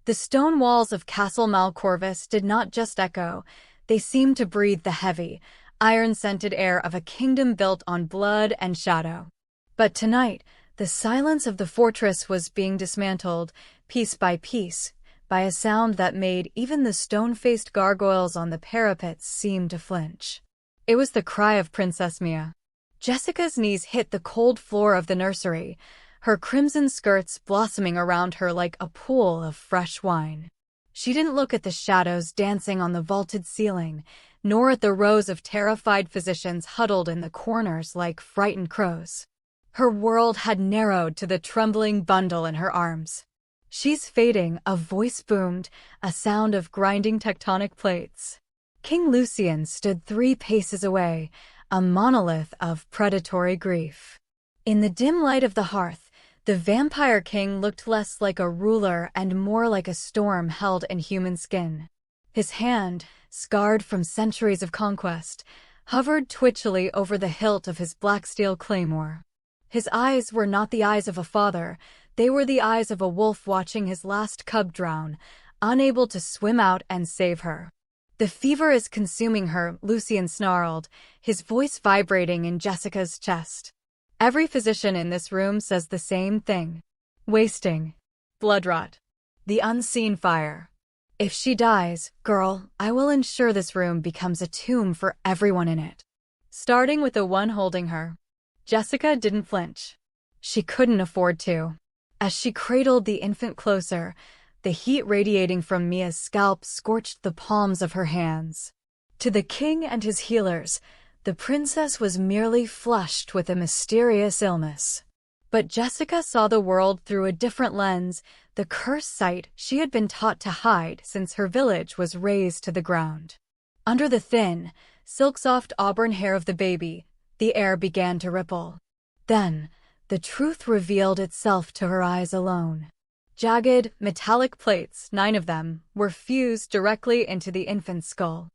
The stone walls of Castle Malcorvus did not just echo, they seemed to breathe the heavy, iron-scented air of a kingdom built on blood and shadow. But tonight, the silence of the fortress was being dismantled, piece by piece, by a sound that made even the stone-faced gargoyles on the parapets seem to flinch. It was the cry of Princess Mia. Jessica's knees hit the cold floor of the nursery, her crimson skirts blossoming around her like a pool of fresh wine. She didn't look at the shadows dancing on the vaulted ceiling, nor at the rows of terrified physicians huddled in the corners like frightened crows. Her world had narrowed to the trembling bundle in her arms. "She's fading," a voice boomed, a sound of grinding tectonic plates. King Lucian stood 3 paces away, a monolith of predatory grief. In the dim light of the hearth, the vampire king looked less like a ruler and more like a storm held in human skin. His hand, scarred from centuries of conquest, hovered twitchily over the hilt of his black steel claymore. His eyes were not the eyes of a father, they were the eyes of a wolf watching his last cub drown, unable to swim out and save her. "The fever is consuming her," Lucian snarled, his voice vibrating in Jessica's chest. "Every physician in this room says the same thing. Wasting. Blood rot. The unseen fire. If she dies, girl, I will ensure this room becomes a tomb for everyone in it." Starting with the one holding her. Jessica didn't flinch. She couldn't afford to. As she cradled the infant closer, the heat radiating from Mia's scalp scorched the palms of her hands. To the king and his healers, the princess was merely flushed with a mysterious illness. But Jessica saw the world through a different lens, the cursed sight she had been taught to hide since her village was razed to the ground. Under the thin, silk-soft auburn hair of the baby, the air began to ripple. Then, the truth revealed itself to her eyes alone. Jagged, metallic plates, 9 of them, were fused directly into the infant's skull.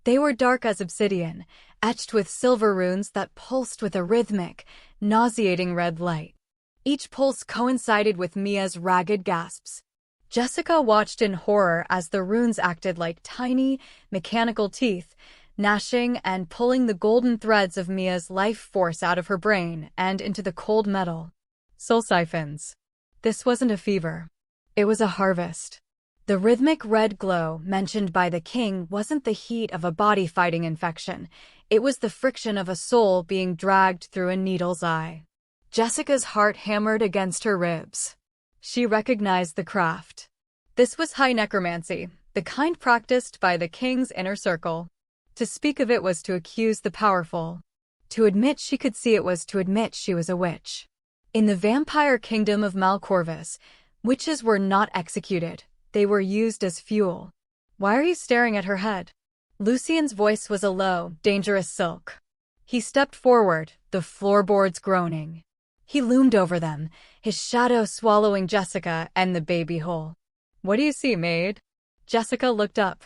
They were dark as obsidian, etched with silver runes that pulsed with a rhythmic, nauseating red light. Each pulse coincided with Mia's ragged gasps. Jessica watched in horror as the runes acted like tiny, mechanical teeth, gnashing and pulling the golden threads of Mia's life force out of her brain and into the cold metal. Soul siphons. This wasn't a fever. It was a harvest. The rhythmic red glow mentioned by the king wasn't the heat of a body-fighting infection. It was the friction of a soul being dragged through a needle's eye. Jessica's heart hammered against her ribs. She recognized the craft. This was high necromancy, the kind practiced by the king's inner circle. To speak of it was to accuse the powerful. To admit she could see it was to admit she was a witch. In the vampire kingdom of Malcorvus, witches were not executed, they were used as fuel. "Why are you staring at her head?" Lucian's voice was a low, dangerous silk. He stepped forward, the floorboards groaning. He loomed over them, his shadow swallowing Jessica and the baby whole. "What do you see, Maid?" Jessica looked up.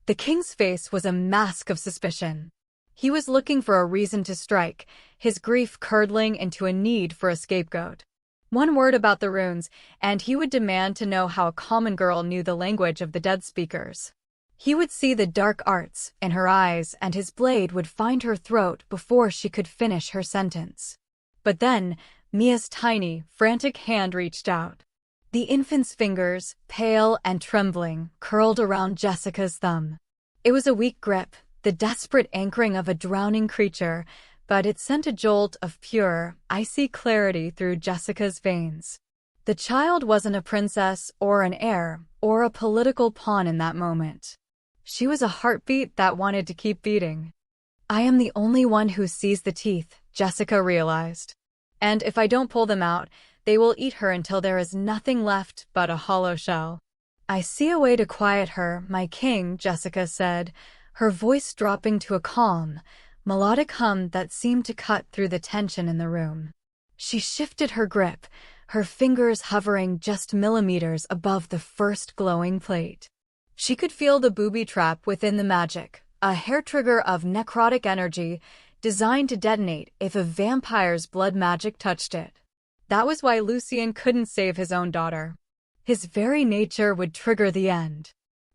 The king's face was a mask of suspicion. He was looking for a reason to strike, his grief curdling into a need for a scapegoat. One word about the runes, and he would demand to know how a common girl knew the language of the dead speakers. He would see the dark arts in her eyes, and his blade would find her throat before she could finish her sentence. But then, Mia's tiny, frantic hand reached out. The infant's fingers, pale and trembling, curled around Jessica's thumb. It was a weak grip, the desperate anchoring of a drowning creature, but it sent a jolt of pure, icy clarity through Jessica's veins. The child wasn't a princess or an heir or a political pawn in that moment. She was a heartbeat that wanted to keep beating. "I am the only one who sees the teeth," Jessica realized. "And if I don't pull them out, they will eat her until there is nothing left but a hollow shell." "I see a way to quiet her, my king," Jessica said, her voice dropping to a calm, melodic hum that seemed to cut through the tension in the room. She shifted her grip, her fingers hovering just millimeters above the first glowing plate. She could feel the booby trap within the magic, a hair trigger of necrotic energy designed to detonate if a vampire's blood magic touched it. That was why Lucian couldn't save his own daughter. His very nature would trigger the end.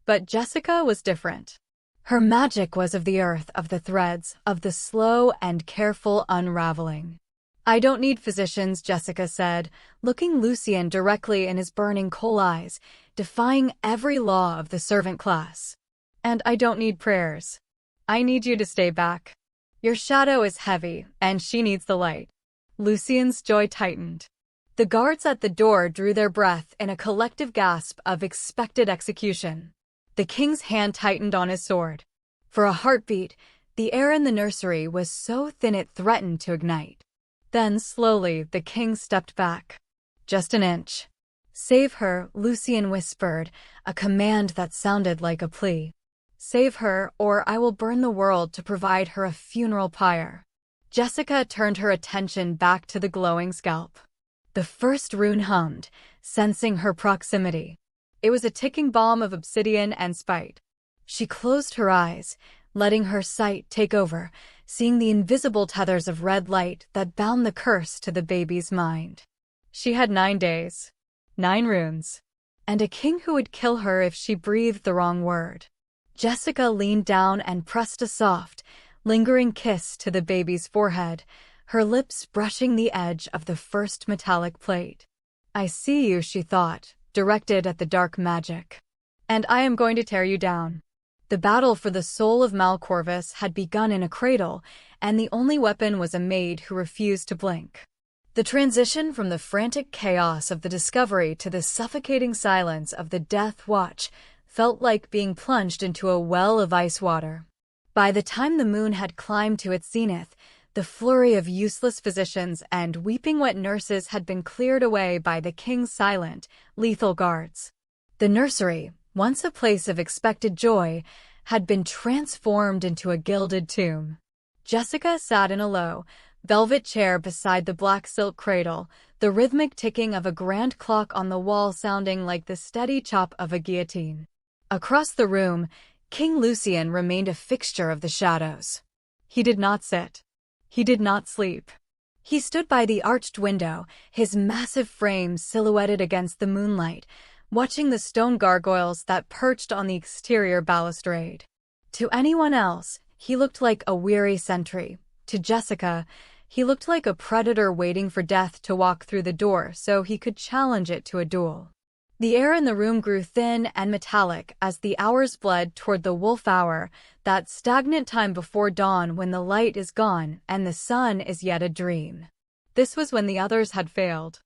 But Jessica was different. Her magic was of the earth, of the threads, of the slow and careful unraveling. "I don't need physicians," Jessica said, looking Lucien directly in his burning coal eyes, defying every law of the servant class. "And I don't need prayers. I need you to stay back. Your shadow is heavy, and she needs the light." Lucien's jaw tightened. The guards at the door drew their breath in a collective gasp of expected execution. The king's hand tightened on his sword. For a heartbeat, the air in the nursery was so thin it threatened to ignite. Then, slowly, the king stepped back. "Just an inch." "Save her," Lucien whispered, a command that sounded like a plea. "Save her, or I will burn the world to provide her a funeral pyre." Jessica turned her attention back to the glowing scalp. The first rune hummed, sensing her proximity. It was a ticking bomb of obsidian and spite. She closed her eyes, letting her sight take over, seeing the invisible tethers of red light that bound the curse to the baby's mind. She had 9 days, 9 runes, and a king who would kill her if she breathed the wrong word. Jessica leaned down and pressed a soft, lingering kiss to the baby's forehead, her lips brushing the edge of the first metallic plate. "I see you," she thought, directed at the dark magic. "And I am going to tear you down." The battle for the soul of Malcorvus had begun in a cradle, and the only weapon was a maid who refused to blink. The transition from the frantic chaos of the discovery to the suffocating silence of the death watch felt like being plunged into a well of ice water. By the time the moon had climbed to its zenith, the flurry of useless physicians and weeping wet nurses had been cleared away by the king's silent, lethal guards. The nursery, once a place of expected joy, had been transformed into a gilded tomb. Jessica sat in a low, velvet chair beside the black silk cradle, the rhythmic ticking of a grand clock on the wall sounding like the steady chop of a guillotine. Across the room, King Lucien remained a fixture of the shadows. He did not sit. He did not sleep. He stood by the arched window, his massive frame silhouetted against the moonlight, watching the stone gargoyles that perched on the exterior balustrade. To anyone else, he looked like a weary sentry. To Jessica, he looked like a predator waiting for death to walk through the door so he could challenge it to a duel. The air in the room grew thin and metallic as the hours bled toward the wolf hour, that stagnant time before dawn when the light is gone and the sun is yet a dream. This was when the others had failed.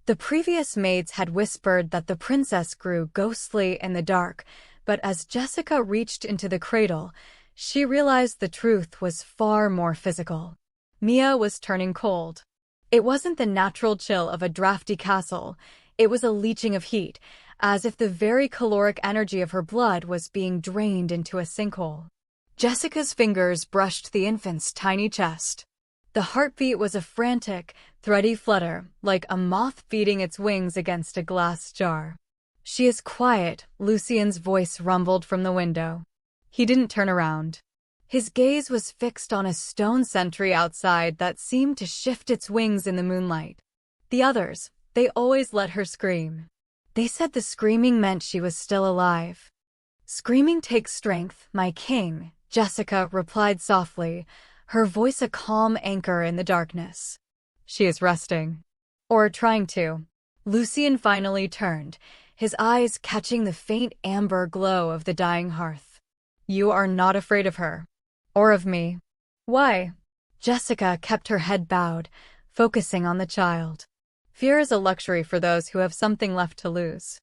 The previous maids had whispered that the princess grew ghostly in the dark, but as Jessica reached into the cradle, she realized the truth was far more physical. Mia was turning cold. It wasn't the natural chill of a drafty castle. It was a leaching of heat, as if the very caloric energy of her blood was being drained into a sinkhole. Jessica's fingers brushed the infant's tiny chest. The heartbeat was a frantic, thready flutter, like a moth beating its wings against a glass jar. "She is quiet," Lucien's voice rumbled from the window. He didn't turn around. His gaze was fixed on a stone sentry outside that seemed to shift its wings in the moonlight. The others, they always let her scream. They said the screaming meant she was still alive. "Screaming takes strength, my king," Jessica replied softly, her voice a calm anchor in the darkness. "She is resting. Or trying to." Lucien finally turned, his eyes catching the faint amber glow of the dying hearth. "You are not afraid of her. Or of me." "Why?" Jessica kept her head bowed, focusing on the child. "Fear is a luxury for those who have something left to lose.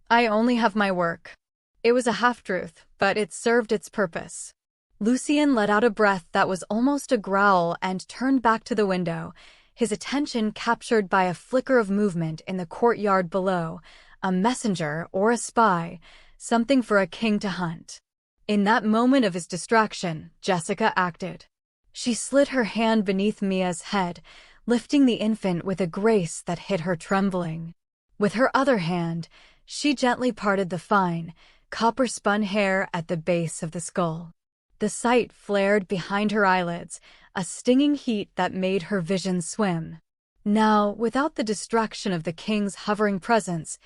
I only have my work." It was a half-truth, but it served its purpose. Lucien let out a breath that was almost a growl and turned back to the window, his attention captured by a flicker of movement in the courtyard below, a messenger or a spy, something for a king to hunt. In that moment of his distraction, Jessica acted. She slid her hand beneath Mia's head, lifting the infant with a grace that hid her trembling. With her other hand, she gently parted the fine, copper-spun hair at the base of the skull. The sight flared behind her eyelids, a stinging heat that made her vision swim. Now, without the distraction of the king's hovering presence,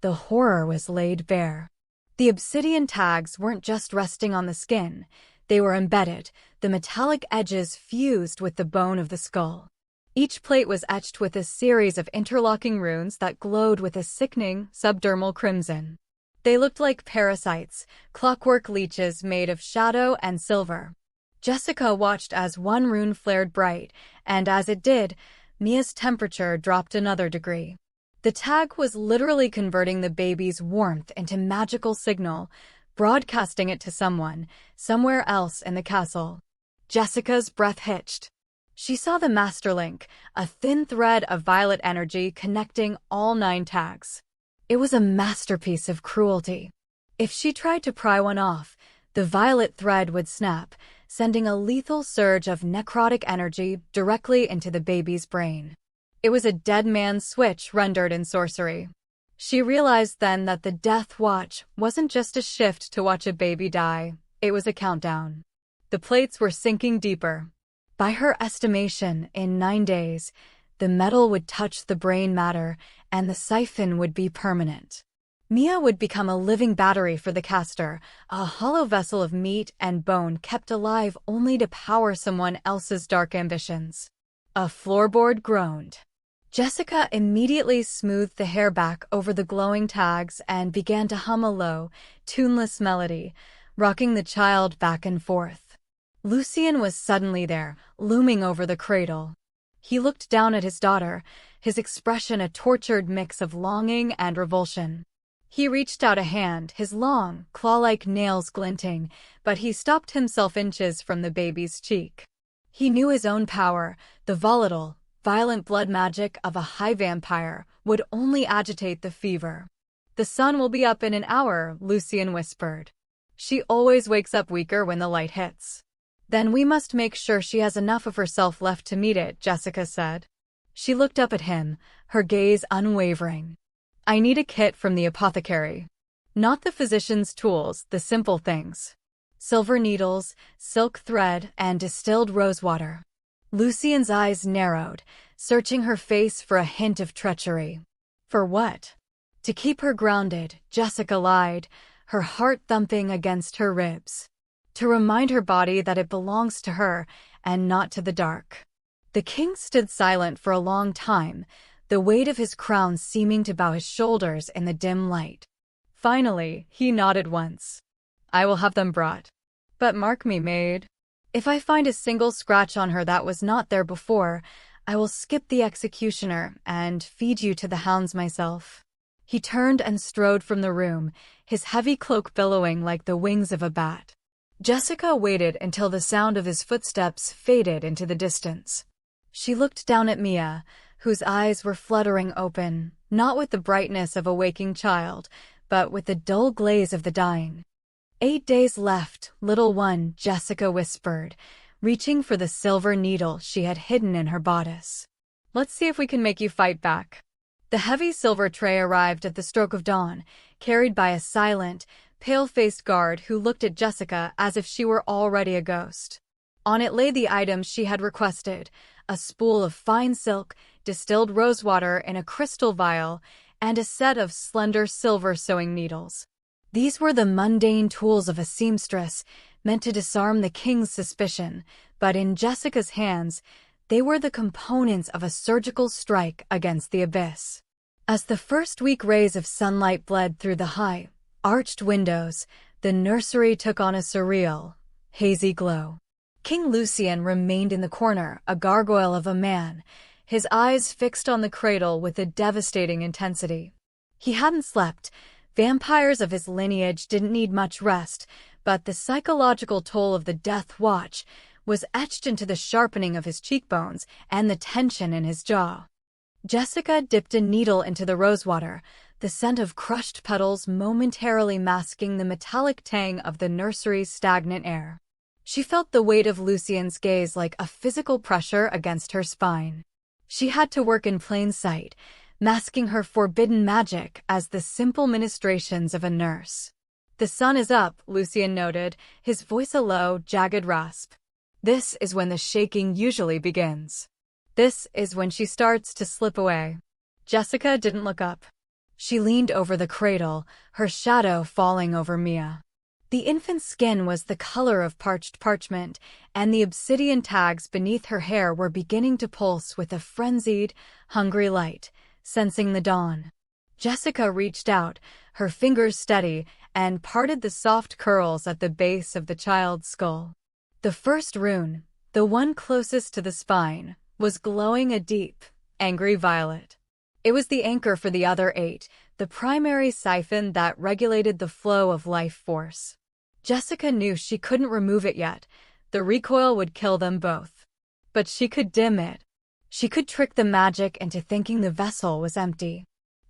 the horror was laid bare. The obsidian tags weren't just resting on the skin. They were embedded, the metallic edges fused with the bone of the skull. Each plate was etched with a series of interlocking runes that glowed with a sickening, subdermal crimson. They looked like parasites, clockwork leeches made of shadow and silver. Jessica watched as one rune flared bright, and as it did, Mia's temperature dropped another degree. The tag was literally converting the baby's warmth into magical signal, broadcasting it to someone, somewhere else in the castle. Jessica's breath hitched. She saw the master link, a thin thread of violet energy connecting all 9 tags. It was a masterpiece of cruelty. If she tried to pry one off, the violet thread would snap, sending a lethal surge of necrotic energy directly into the baby's brain. It was a dead man's switch rendered in sorcery. She realized then that the death watch wasn't just a shift to watch a baby die, it was a countdown. The plates were sinking deeper. By her estimation, in 9 days, the metal would touch the brain matter and the siphon would be permanent. Mia would become a living battery for the caster, a hollow vessel of meat and bone kept alive only to power someone else's dark ambitions. A floorboard groaned. Jessica immediately smoothed the hair back over the glowing tags and began to hum a low, tuneless melody, rocking the child back and forth. Lucien was suddenly there, looming over the cradle. He looked down at his daughter, his expression a tortured mix of longing and revulsion. He reached out a hand, his long, claw-like nails glinting, but he stopped himself inches from the baby's cheek. He knew his own power, the volatile, violent blood magic of a high vampire, would only agitate the fever. "The sun will be up in an hour," Lucien whispered. "She always wakes up weaker when the light hits." "Then we must make sure she has enough of herself left to meet it," Jessica said. She looked up at him, her gaze unwavering. "I need a kit from the apothecary. Not the physician's tools, the simple things. Silver needles, silk thread, and distilled rosewater." Lucien's eyes narrowed, searching her face for a hint of treachery. For what? To keep her grounded, Jessica lied, her heart thumping against her ribs. To remind her body that it belongs to her and not to the dark. The king stood silent for a long time, the weight of his crown seeming to bow his shoulders in the dim light. Finally, he nodded once. "I will have them brought. But mark me, Maid. If I find a single scratch on her that was not there before, I will skip the executioner and feed you to the hounds myself." He turned and strode from the room, his heavy cloak billowing like the wings of a bat. Jessica waited until the sound of his footsteps faded into the distance. She looked down at Mia, whose eyes were fluttering open, not with the brightness of a waking child, but with the dull glaze of the dying. 8 days left, little one, Jessica whispered, reaching for the silver needle she had hidden in her bodice. "Let's see if we can make you fight back." The heavy silver tray arrived at the stroke of dawn, carried by a silent, pale-faced guard who looked at Jessica as if she were already a ghost. On it lay the items she had requested, a spool of fine silk, distilled rosewater in a crystal vial, and a set of slender silver sewing needles. These were the mundane tools of a seamstress, meant to disarm the king's suspicion, but in Jessica's hands, they were the components of a surgical strike against the abyss. As the first weak rays of sunlight bled through the high, arched windows, the nursery took on a surreal, hazy glow. King Lucien remained in the corner, a gargoyle of a man, his eyes fixed on the cradle with a devastating intensity. He hadn't slept. Vampires of his lineage didn't need much rest, but the psychological toll of the death watch was etched into the sharpening of his cheekbones and the tension in his jaw. Jessica dipped a needle into the rosewater, the scent of crushed petals momentarily masking the metallic tang of the nursery's stagnant air. She felt the weight of Lucien's gaze like a physical pressure against her spine. She had to work in plain sight, masking her forbidden magic as the simple ministrations of a nurse. "The sun is up," Lucien noted, his voice a low, jagged rasp. "This is when the shaking usually begins. This is when she starts to slip away." Jessica didn't look up. She leaned over the cradle, her shadow falling over Mia. The infant's skin was the color of parched parchment, and the obsidian tags beneath her hair were beginning to pulse with a frenzied, hungry light, sensing the dawn. Jessica reached out, her fingers steady, and parted the soft curls at the base of the child's skull. The first rune, the one closest to the spine, was glowing a deep, angry violet. It was the anchor for the other 8, the primary siphon that regulated the flow of life force. Jessica knew she couldn't remove it yet. The recoil would kill them both. But she could dim it. She could trick the magic into thinking the vessel was empty.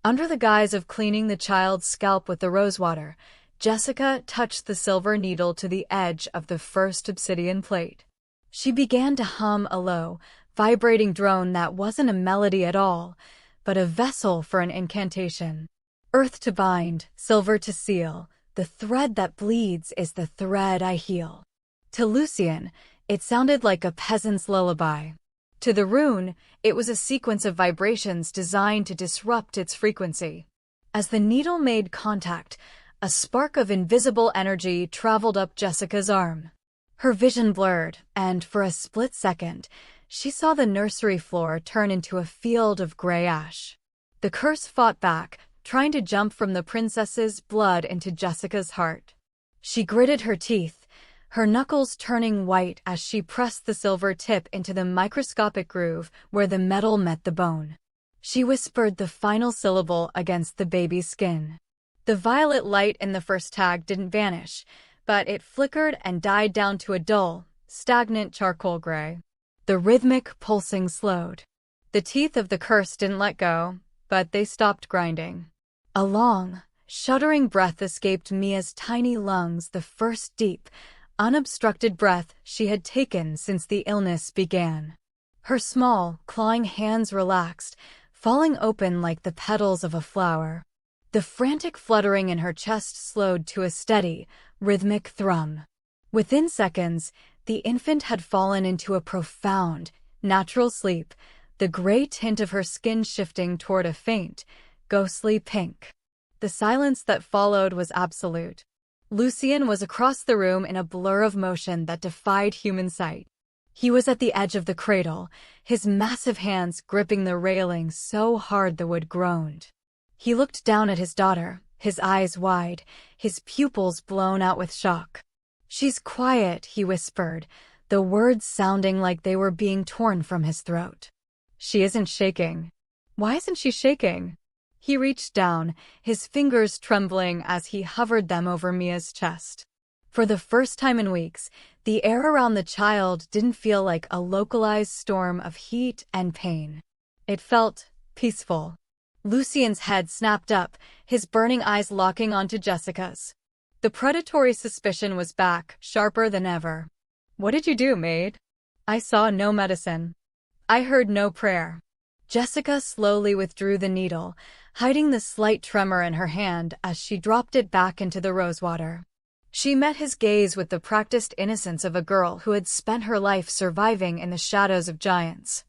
Under the guise of cleaning the child's scalp with the rosewater, Jessica touched the silver needle to the edge of the first obsidian plate. She began to hum a low, vibrating drone that wasn't a melody at all, but a vessel for an incantation. Earth to bind, silver to seal, the thread that bleeds is the thread I heal. To Lucien, it sounded like a peasant's lullaby. To the rune, it was a sequence of vibrations designed to disrupt its frequency. As the needle made contact, a spark of invisible energy traveled up Jessica's arm. Her vision blurred, and for a split second, she saw the nursery floor turn into a field of gray ash. The curse fought back, trying to jump from the princess's blood into Jessica's heart. She gritted her teeth, her knuckles turning white as she pressed the silver tip into the microscopic groove where the metal met the bone. She whispered the final syllable against the baby's skin. The violet light in the first tag didn't vanish, but it flickered and died down to a dull, stagnant charcoal gray. The rhythmic pulsing slowed. The teeth of the curse didn't let go, but they stopped grinding. A long, shuddering breath escaped Mia's tiny lungs, the first deep, unobstructed breath she had taken since the illness began. Her small, clawing hands relaxed, falling open like the petals of a flower. The frantic fluttering in her chest slowed to a steady, rhythmic thrum. Within seconds, the infant had fallen into a profound, natural sleep, the gray tint of her skin shifting toward a faint, ghostly pink. The silence that followed was absolute. Lucien was across the room in a blur of motion that defied human sight. He was at the edge of the cradle, his massive hands gripping the railing so hard the wood groaned. He looked down at his daughter, his eyes wide, his pupils blown out with shock. "She's quiet," he whispered, the words sounding like they were being torn from his throat. "She isn't shaking." "Why isn't she shaking?" He reached down, his fingers trembling as he hovered them over Mia's chest. For the first time in weeks, the air around the child didn't feel like a localized storm of heat and pain. It felt peaceful. Lucien's head snapped up, his burning eyes locking onto Jessica's. The predatory suspicion was back, sharper than ever. "What did you do, Maid?" "I saw no medicine. I heard no prayer." Jessica slowly withdrew the needle, hiding the slight tremor in her hand as she dropped it back into the rosewater. She met his gaze with the practiced innocence of a girl who had spent her life surviving in the shadows of giants.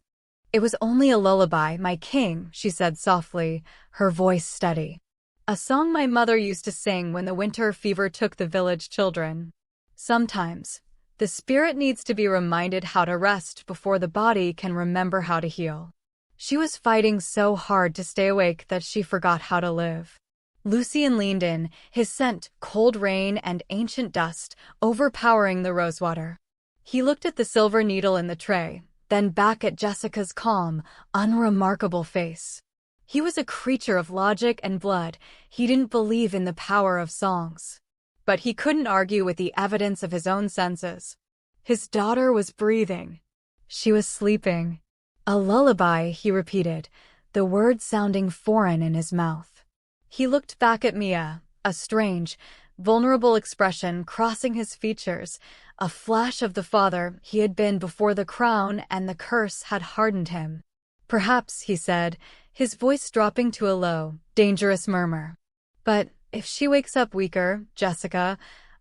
"It was only a lullaby, my king," she said softly, her voice steady. "A song my mother used to sing when the winter fever took the village children. Sometimes, the spirit needs to be reminded how to rest before the body can remember how to heal." She was fighting so hard to stay awake that she forgot how to live. Lucien leaned in, his scent, cold rain and ancient dust, overpowering the rosewater. He looked at the silver needle in the tray, then back at Jessica's calm, unremarkable face. He was a creature of logic and blood. He didn't believe in the power of songs. But he couldn't argue with the evidence of his own senses. His daughter was breathing. She was sleeping. "A lullaby," he repeated, the words sounding foreign in his mouth. He looked back at Mia, a strange, vulnerable expression crossing his features, a flash of the father he had been before the crown and the curse had hardened him. "Perhaps," he said, his voice dropping to a low, dangerous murmur. "But if she wakes up weaker, Jessica,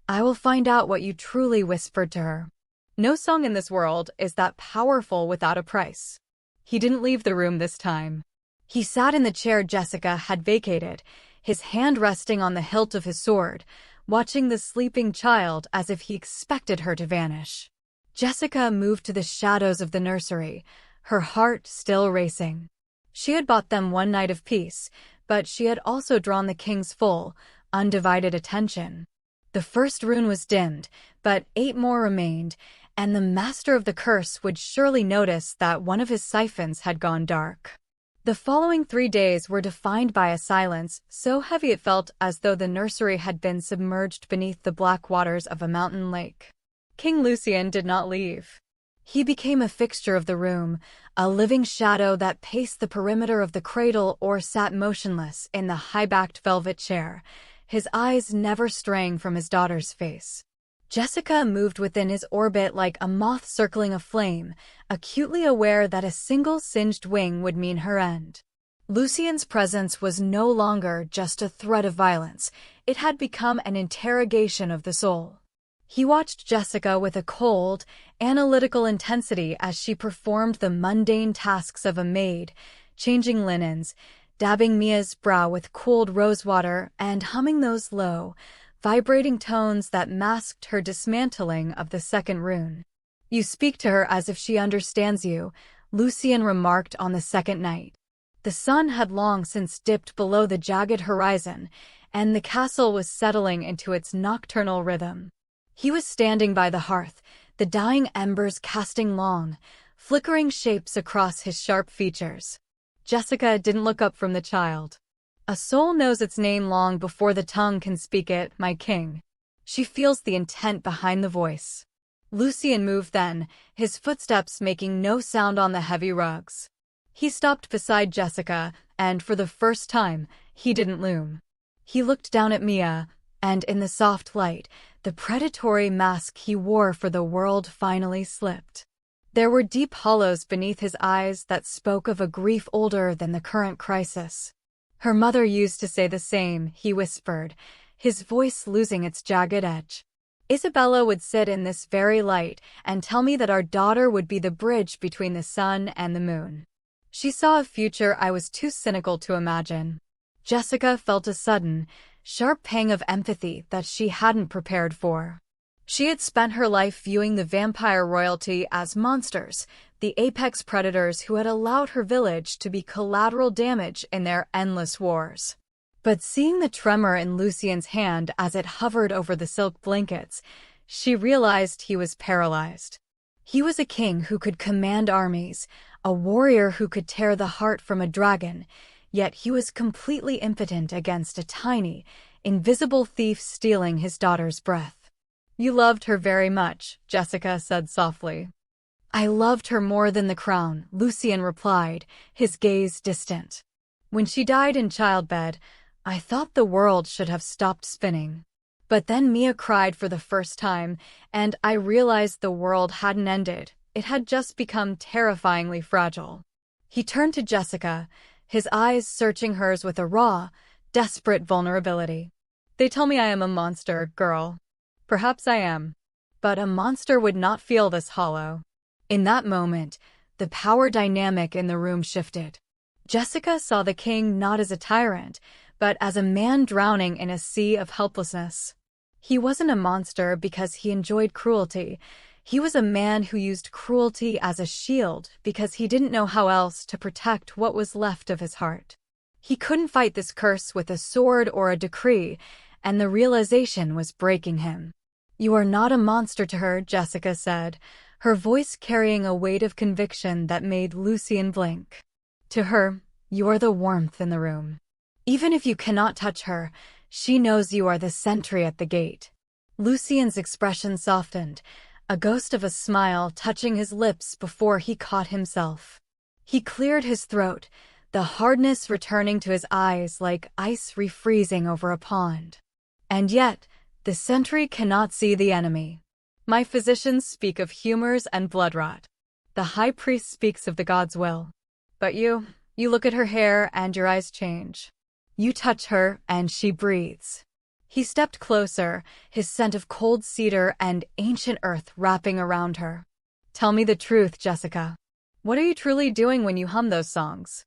I will find out what you truly whispered to her." No song in this world is that powerful without a price. He didn't leave the room this time. He sat in the chair Jessica had vacated, his hand resting on the hilt of his sword, watching the sleeping child as if he expected her to vanish. Jessica moved to the shadows of the nursery, her heart still racing. She had bought them one night of peace, but she had also drawn the king's full, undivided attention. The first rune was dimmed, but 8 more remained, and the master of the curse would surely notice that one of his siphons had gone dark. The following 3 days were defined by a silence so heavy it felt as though the nursery had been submerged beneath the black waters of a mountain lake. King Lucien did not leave. He became a fixture of the room, a living shadow that paced the perimeter of the cradle or sat motionless in the high-backed velvet chair, his eyes never straying from his daughter's face. Jessica moved within his orbit like a moth circling a flame, acutely aware that a single singed wing would mean her end. Lucien's presence was no longer just a threat of violence, it had become an interrogation of the soul. He watched Jessica with a cold, analytical intensity as she performed the mundane tasks of a maid, changing linens, dabbing Mia's brow with cooled rosewater, and humming those low, vibrating tones that masked her dismantling of the second rune. "You speak to her as if she understands you," Lucien remarked on the second night. The sun had long since dipped below the jagged horizon, and the castle was settling into its nocturnal rhythm. He was standing by the hearth, the dying embers casting long, flickering shapes across his sharp features. Jessica didn't look up from the child. "A soul knows its name long before the tongue can speak it, my king." She feels the intent behind the voice. Lucien moved then, his footsteps making no sound on the heavy rugs. He stopped beside Jessica, and for the first time, he didn't loom. He looked down at Mia, and in the soft light, the predatory mask he wore for the world finally slipped. There were deep hollows beneath his eyes that spoke of a grief older than the current crisis. "Her mother used to say the same," he whispered, his voice losing its jagged edge. "Isabella would sit in this very light and tell me that our daughter would be the bridge between the sun and the moon. She saw a future I was too cynical to imagine." Jessica felt a sudden, sharp pang of empathy that she hadn't prepared for. She had spent her life viewing the vampire royalty as monsters, the apex predators who had allowed her village to be collateral damage in their endless wars. But seeing the tremor in Lucien's hand as it hovered over the silk blankets, she realized he was paralyzed. He was a king who could command armies, a warrior who could tear the heart from a dragon, yet he was completely impotent against a tiny, invisible thief stealing his daughter's breath. "You loved her very much," Jessica said softly. "I loved her more than the crown," Lucien replied, his gaze distant. "When she died in childbed, I thought the world should have stopped spinning. But then Mia cried for the first time, and I realized the world hadn't ended, it had just become terrifyingly fragile." He turned to Jessica, his eyes searching hers with a raw, desperate vulnerability. "They tell me I am a monster, girl. Perhaps I am. But a monster would not feel this hollow." In that moment, the power dynamic in the room shifted. Jessica saw the king not as a tyrant, but as a man drowning in a sea of helplessness. He wasn't a monster because he enjoyed cruelty. He was a man who used cruelty as a shield because he didn't know how else to protect what was left of his heart. He couldn't fight this curse with a sword or a decree, and the realization was breaking him. "You are not a monster to her," Jessica said, her voice carrying a weight of conviction that made Lucien blink. "To her, you are the warmth in the room. Even if you cannot touch her, she knows you are the sentry at the gate." Lucien's expression softened, a ghost of a smile touching his lips before he caught himself. He cleared his throat, the hardness returning to his eyes like ice refreezing over a pond. "And yet, the sentry cannot see the enemy. My physicians speak of humors and blood rot. The high priest speaks of the god's will. But you look at her hair and your eyes change. You touch her and she breathes." He stepped closer, his scent of cold cedar and ancient earth wrapping around her. "Tell me the truth, Jessica. What are you truly doing when you hum those songs?"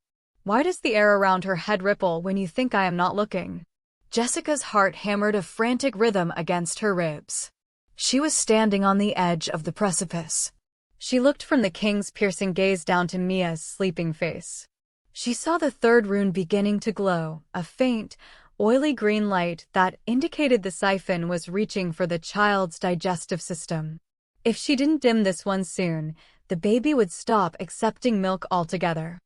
Why does the air around her head ripple when you think I am not looking? Jessica's heart hammered a frantic rhythm against her ribs. She was standing on the edge of the precipice. She looked from the king's piercing gaze down to Mia's sleeping face. She saw the third rune beginning to glow, a faint, oily green light that indicated the siphon was reaching for the child's digestive system. If she didn't dim this one soon, the baby would stop accepting milk altogether.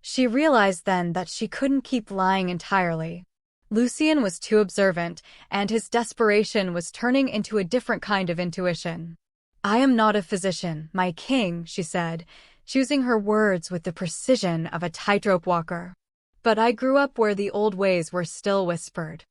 She realized then that she couldn't keep lying entirely. Lucien was too observant, and his desperation was turning into a different kind of intuition. "I am not a physician, my king," she said, choosing her words with the precision of a tightrope walker. "But I grew up where the old ways were still whispered.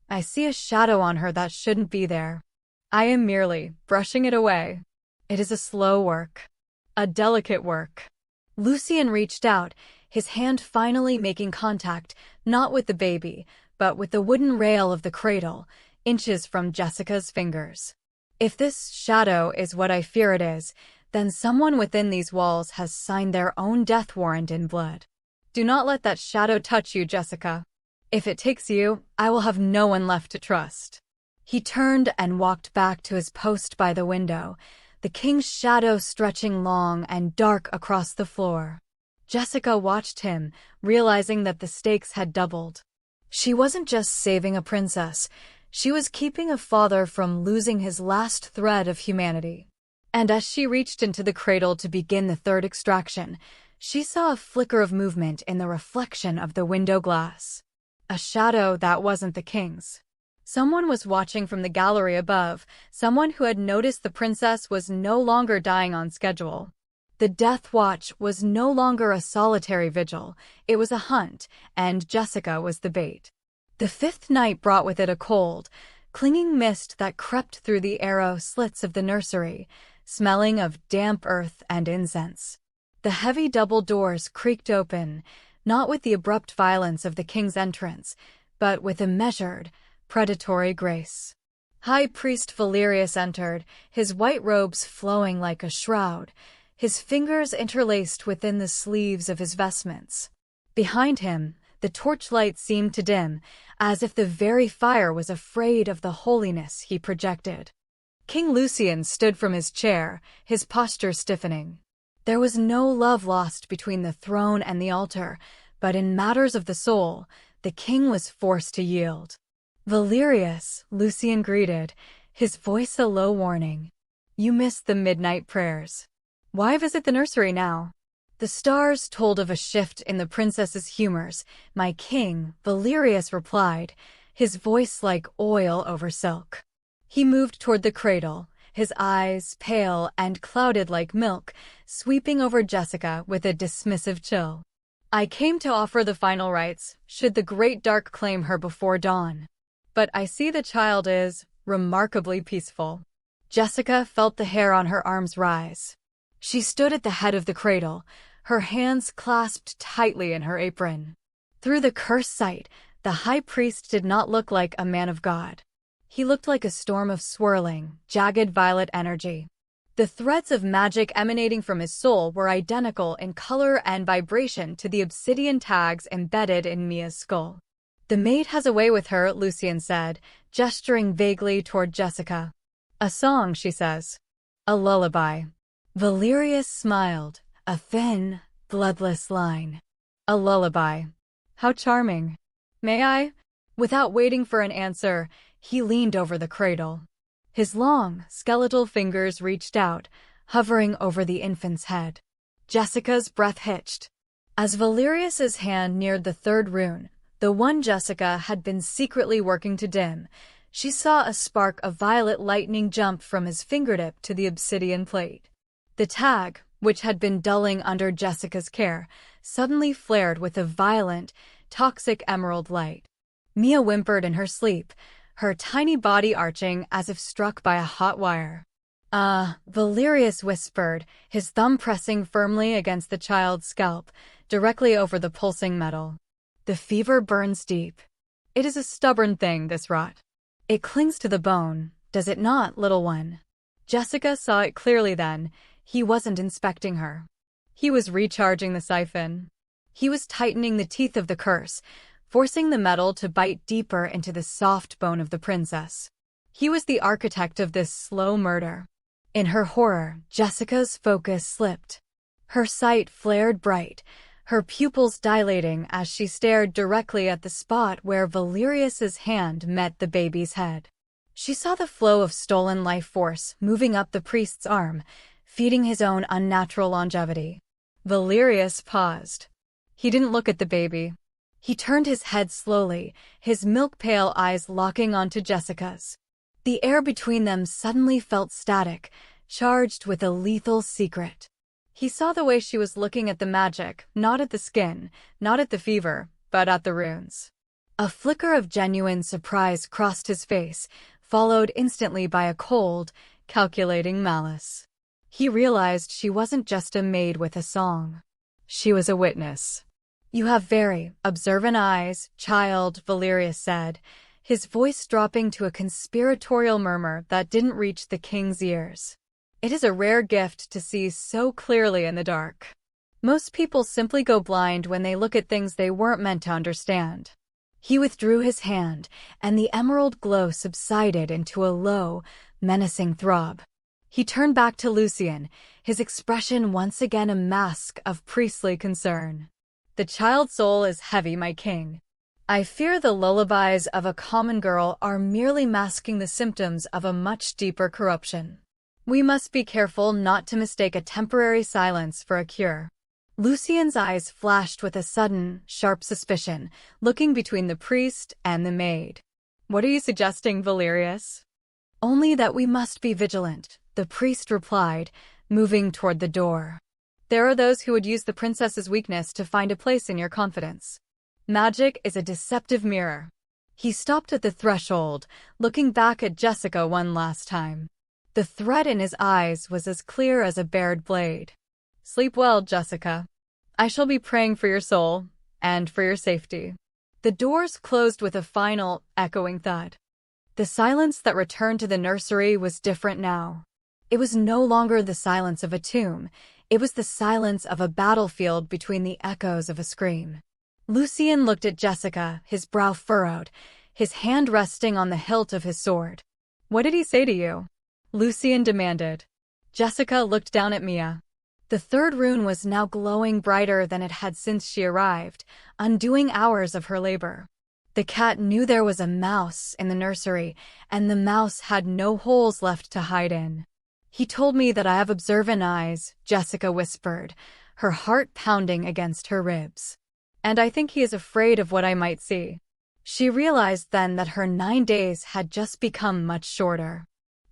I see a shadow on her that shouldn't be there. I am merely brushing it away. It is a slow work, a delicate work." Lucien reached out, his hand finally making contact, not with the baby, but with the wooden rail of the cradle, inches from Jessica's fingers. If this shadow is what I fear it is, then someone within these walls has signed their own death warrant in blood. Do not let that shadow touch you, Jessica. If it takes you, I will have no one left to trust. He turned and walked back to his post by the window, the king's shadow stretching long and dark across the floor. Jessica watched him, realizing that the stakes had doubled. She wasn't just saving a princess, she was keeping a father from losing his last thread of humanity. And as she reached into the cradle to begin the third extraction, she saw a flicker of movement in the reflection of the window glass. A shadow that wasn't the king's. Someone was watching from the gallery above, someone who had noticed the princess was no longer dying on schedule. The death watch was no longer a solitary vigil, it was a hunt, and Jessica was the bait. The fifth night brought with it a cold, clinging mist that crept through the arrow slits of the nursery, smelling of damp earth and incense. The heavy double doors creaked open, not with the abrupt violence of the king's entrance, but with a measured, predatory grace. High Priest Valerius entered, his white robes flowing like a shroud, his fingers interlaced within the sleeves of his vestments. Behind him, the torchlight seemed to dim, as if the very fire was afraid of the holiness he projected. King Lucien stood from his chair, his posture stiffening. There was no love lost between the throne and the altar, but in matters of the soul, the king was forced to yield. "Valerius," Lucien greeted, his voice a low warning. "You missed the midnight prayers. Why visit the nursery now?" The stars told of a shift in the princess's humors, my king, Valerius replied, his voice like oil over silk. He moved toward the cradle, his eyes, pale and clouded like milk, sweeping over Jessica with a dismissive chill. "I came to offer the final rites, should the great dark claim her before dawn. But I see the child is remarkably peaceful." Jessica felt the hair on her arms rise. She stood at the head of the cradle, her hands clasped tightly in her apron. Through the cursed sight, the high priest did not look like a man of God. He looked like a storm of swirling, jagged violet energy. The threads of magic emanating from his soul were identical in color and vibration to the obsidian tags embedded in Mia's skull. "The maid has a way with her," Lucien said, gesturing vaguely toward Jessica. "A song, she says. A lullaby." Valerius smiled, a thin, bloodless line. "A lullaby. How charming. May I?" Without waiting for an answer, he leaned over the cradle. His long, skeletal fingers reached out, hovering over the infant's head. Jessica's breath hitched. As Valerius's hand neared the third rune, the one Jessica had been secretly working to dim, she saw a spark of violet lightning jump from his fingertip to the obsidian plate. The tag, which had been dulling under Jessica's care, suddenly flared with a violent, toxic emerald light. Mia whimpered in her sleep, her tiny body arching as if struck by a hot wire. Valerius whispered, his thumb pressing firmly against the child's scalp, directly over the pulsing metal. "The fever burns deep. It is a stubborn thing, this rot. It clings to the bone, does it not, little one?" Jessica saw it clearly then. He wasn't inspecting her. He was recharging the siphon. He was tightening the teeth of the curse, forcing the metal to bite deeper into the soft bone of the princess. He was the architect of this slow murder. In her horror, Jessica's focus slipped. Her sight flared bright, her pupils dilating as she stared directly at the spot where Valerius's hand met the baby's head. She saw the flow of stolen life force moving up the priest's arm, feeding his own unnatural longevity. Valerius paused. He didn't look at the baby. He turned his head slowly, his milk-pale eyes locking onto Jessica's. The air between them suddenly felt static, charged with a lethal secret. He saw the way she was looking at the magic, not at the skin, not at the fever, but at the runes. A flicker of genuine surprise crossed his face, followed instantly by a cold, calculating malice. He realized she wasn't just a maid with a song. She was a witness. "You have very observant eyes, child," Valerius said, his voice dropping to a conspiratorial murmur that didn't reach the king's ears. "It is a rare gift to see so clearly in the dark. Most people simply go blind when they look at things they weren't meant to understand." He withdrew his hand, and the emerald glow subsided into a low, menacing throb. He turned back to Lucian, his expression once again a mask of priestly concern. "The child's soul is heavy, my king. I fear the lullabies of a common girl are merely masking the symptoms of a much deeper corruption. We must be careful not to mistake a temporary silence for a cure." Lucian's eyes flashed with a sudden, sharp suspicion, looking between the priest and the maid. "What are you suggesting, Valerius?" "Only that we must be vigilant," the priest replied, moving toward the door. "There are those who would use the princess's weakness to find a place in your confidence. Magic is a deceptive mirror." He stopped at the threshold, looking back at Jessica one last time. The threat in his eyes was as clear as a bared blade. "Sleep well, Jessica. I shall be praying for your soul, and for your safety." The doors closed with a final, echoing thud. The silence that returned to the nursery was different now. It was no longer the silence of a tomb, it was the silence of a battlefield between the echoes of a scream. Lucian looked at Jessica, his brow furrowed, his hand resting on the hilt of his sword. "What did he say to you?" Lucian demanded. Jessica looked down at Mia. The third rune was now glowing brighter than it had since she arrived, undoing hours of her labor. The cat knew there was a mouse in the nursery, and the mouse had no holes left to hide in. "He told me that I have observant eyes," Jessica whispered, her heart pounding against her ribs. "And I think he is afraid of what I might see." She realized then that her 9 days had just become much shorter.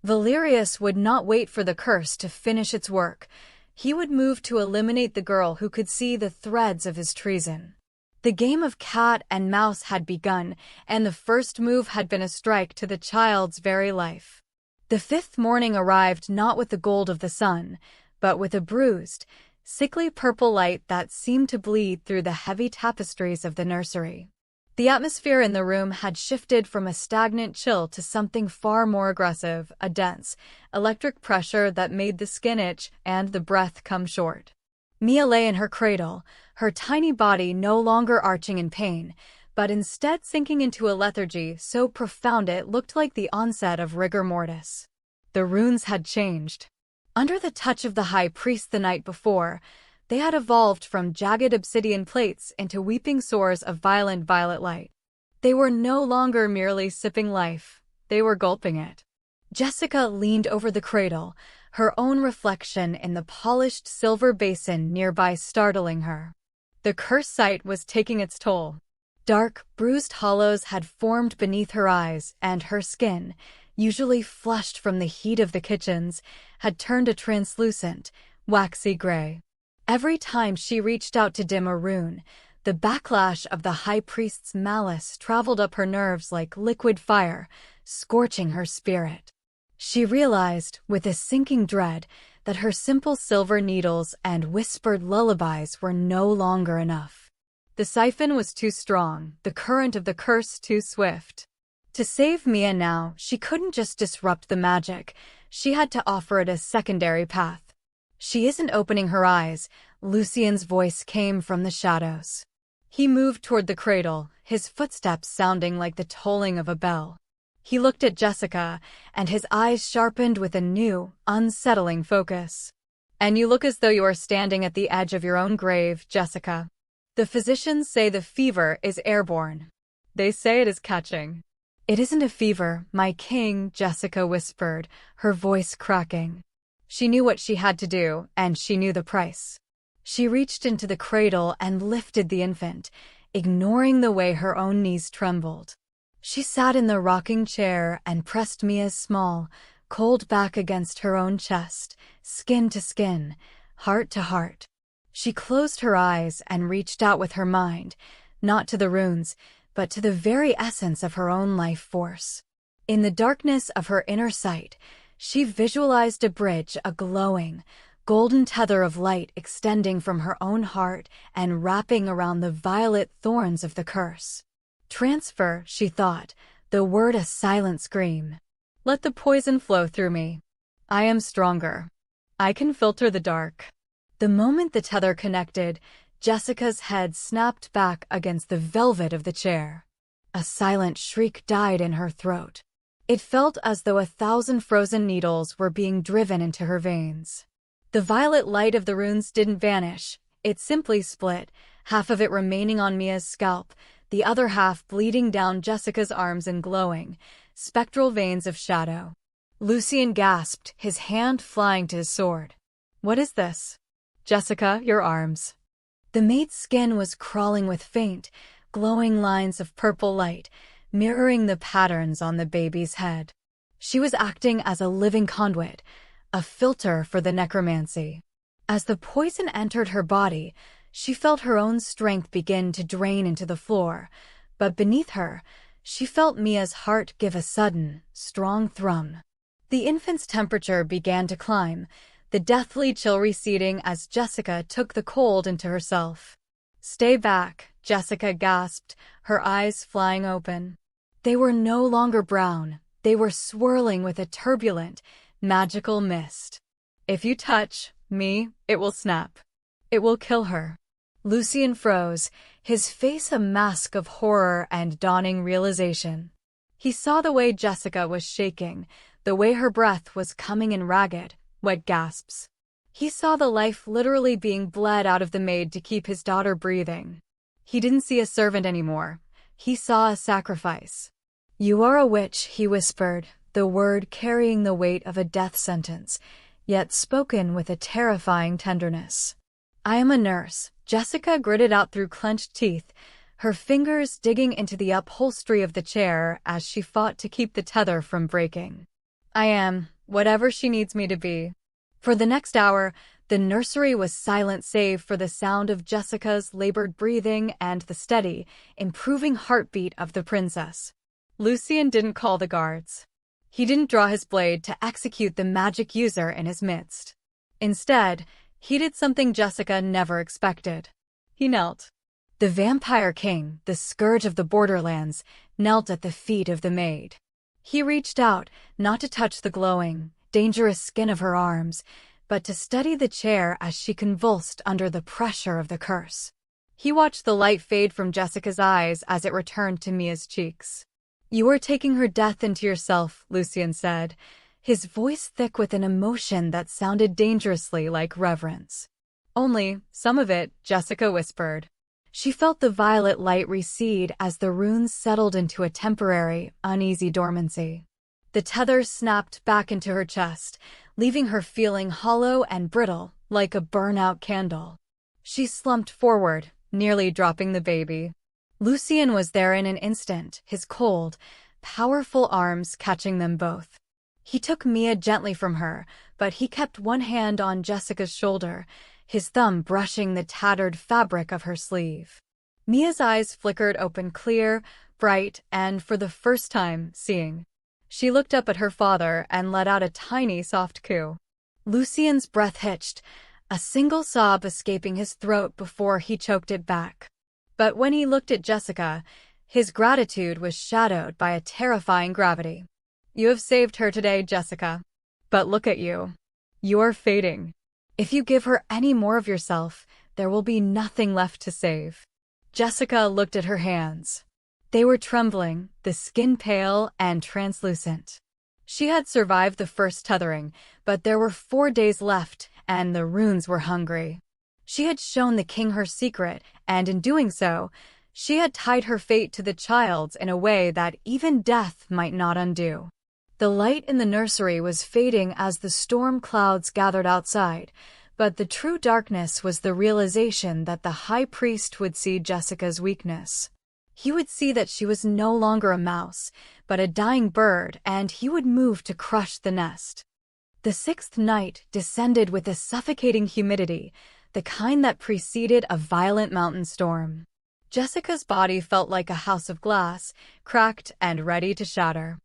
Valerius would not wait for the curse to finish its work. He would move to eliminate the girl who could see the threads of his treason. The game of cat and mouse had begun, and the first move had been a strike to the child's very life. The 5th morning arrived not with the gold of the sun, but with a bruised, sickly purple light that seemed to bleed through the heavy tapestries of the nursery. The atmosphere in the room had shifted from a stagnant chill to something far more aggressive, a dense, electric pressure that made the skin itch and the breath come short. Mia lay in her cradle, her tiny body no longer arching in pain, but instead sinking into a lethargy so profound it looked like the onset of rigor mortis. The runes had changed. Under the touch of the high priest the night before, they had evolved from jagged obsidian plates into weeping sores of violent violet light. They were no longer merely sipping life, they were gulping it. Jessica leaned over the cradle, her own reflection in the polished silver basin nearby startling her. The cursed sight was taking its toll. Dark, bruised hollows had formed beneath her eyes, and her skin, usually flushed from the heat of the kitchens, had turned a translucent, waxy gray. Every time she reached out to dim a rune, the backlash of the high priest's malice traveled up her nerves like liquid fire, scorching her spirit. She realized, with a sinking dread, that her simple silver needles and whispered lullabies were no longer enough. The siphon was too strong, the current of the curse too swift. To save Mia now, she couldn't just disrupt the magic, she had to offer it a secondary path. "She isn't opening her eyes," Lucien's voice came from the shadows. He moved toward the cradle, his footsteps sounding like the tolling of a bell. He looked at Jessica, and his eyes sharpened with a new, unsettling focus. "And you look as though you are standing at the edge of your own grave, Jessica. The physicians say the fever is airborne. They say it is catching." "It isn't a fever, my king," Jessica whispered, her voice cracking. She knew what she had to do, and she knew the price. She reached into the cradle and lifted the infant, ignoring the way her own knees trembled. She sat in the rocking chair and pressed Mia's small, cold back against her own chest, skin to skin, heart to heart. She closed her eyes and reached out with her mind, not to the runes, but to the very essence of her own life force. In the darkness of her inner sight, she visualized a bridge, a glowing, golden tether of light extending from her own heart and wrapping around the violet thorns of the curse. Transfer, she thought, the word a silent scream. Let the poison flow through me. I am stronger. I can filter the dark. The moment the tether connected, Jessica's head snapped back against the velvet of the chair. A silent shriek died in her throat. It felt as though 1,000 frozen needles were being driven into her veins. The violet light of the runes didn't vanish. It simply split, half of it remaining on Mia's scalp, the other half bleeding down Jessica's arms in glowing, spectral veins of shadow. Lucien gasped, his hand flying to his sword. "What is this?" "Jessica, your arms." The maid's skin was crawling with faint, glowing lines of purple light, mirroring the patterns on the baby's head. She was acting as a living conduit, a filter for the necromancy. As the poison entered her body, she felt her own strength begin to drain into the floor, but beneath her, she felt Mia's heart give a sudden, strong thrum. The infant's temperature began to climb, the deathly chill receding as Jessica took the cold into herself. "Stay back," Jessica gasped, her eyes flying open. They were no longer brown, they were swirling with a turbulent, magical mist. "If you touch me, it will snap. It will kill her." Lucien froze, his face a mask of horror and dawning realization. He saw the way Jessica was shaking, the way her breath was coming in ragged, wet gasps. He saw the life literally being bled out of the maid to keep his daughter breathing. He didn't see a servant anymore. He saw a sacrifice. "You are a witch," he whispered, the word carrying the weight of a death sentence, yet spoken with a terrifying tenderness. "I am a nurse," Jessica gritted out through clenched teeth, her fingers digging into the upholstery of the chair as she fought to keep the tether from breaking. "I am whatever she needs me to be." For the next hour, the nursery was silent save for the sound of Jessica's labored breathing and the steady, improving heartbeat of the princess. Lucien didn't call the guards. He didn't draw his blade to execute the magic user in his midst. Instead, he did something Jessica never expected. He knelt. The vampire king, the scourge of the borderlands, knelt at the feet of the maid. He reached out, not to touch the glowing, dangerous skin of her arms, but to steady the chair as she convulsed under the pressure of the curse. He watched the light fade from Jessica's eyes as it returned to Mia's cheeks. "You are taking her death into yourself," Lucien said, his voice thick with an emotion that sounded dangerously like reverence. "Only some of it," Jessica whispered. She felt the violet light recede as the runes settled into a temporary, uneasy dormancy. The tether snapped back into her chest, leaving her feeling hollow and brittle, like a burn-out candle. She slumped forward, nearly dropping the baby. Lucien was there in an instant, his cold, powerful arms catching them both. He took Mia gently from her, but he kept one hand on Jessica's shoulder, his thumb brushing the tattered fabric of her sleeve. Mia's eyes flickered open clear, bright, and for the first time, seeing. She looked up at her father and let out a tiny, soft coo. Lucien's breath hitched, a single sob escaping his throat before he choked it back. But when he looked at Jessica, his gratitude was shadowed by a terrifying gravity. "You have saved her today, Jessica. But look at you. You are fading. If you give her any more of yourself, there will be nothing left to save. Jessica looked at her hands. They were trembling, the skin pale and translucent. She had survived the first tethering, but there were 4 days left, and the runes were hungry. She had shown the king her secret, and in doing so, she had tied her fate to the child's in a way that even death might not undo. The light in the nursery was fading as the storm clouds gathered outside, but the true darkness was the realization that the high priest would see Jessica's weakness. He would see that she was no longer a mouse, but a dying bird, and he would move to crush the nest. The 6th night descended with a suffocating humidity, the kind that preceded a violent mountain storm. Jessica's body felt like a house of glass, cracked and ready to shatter.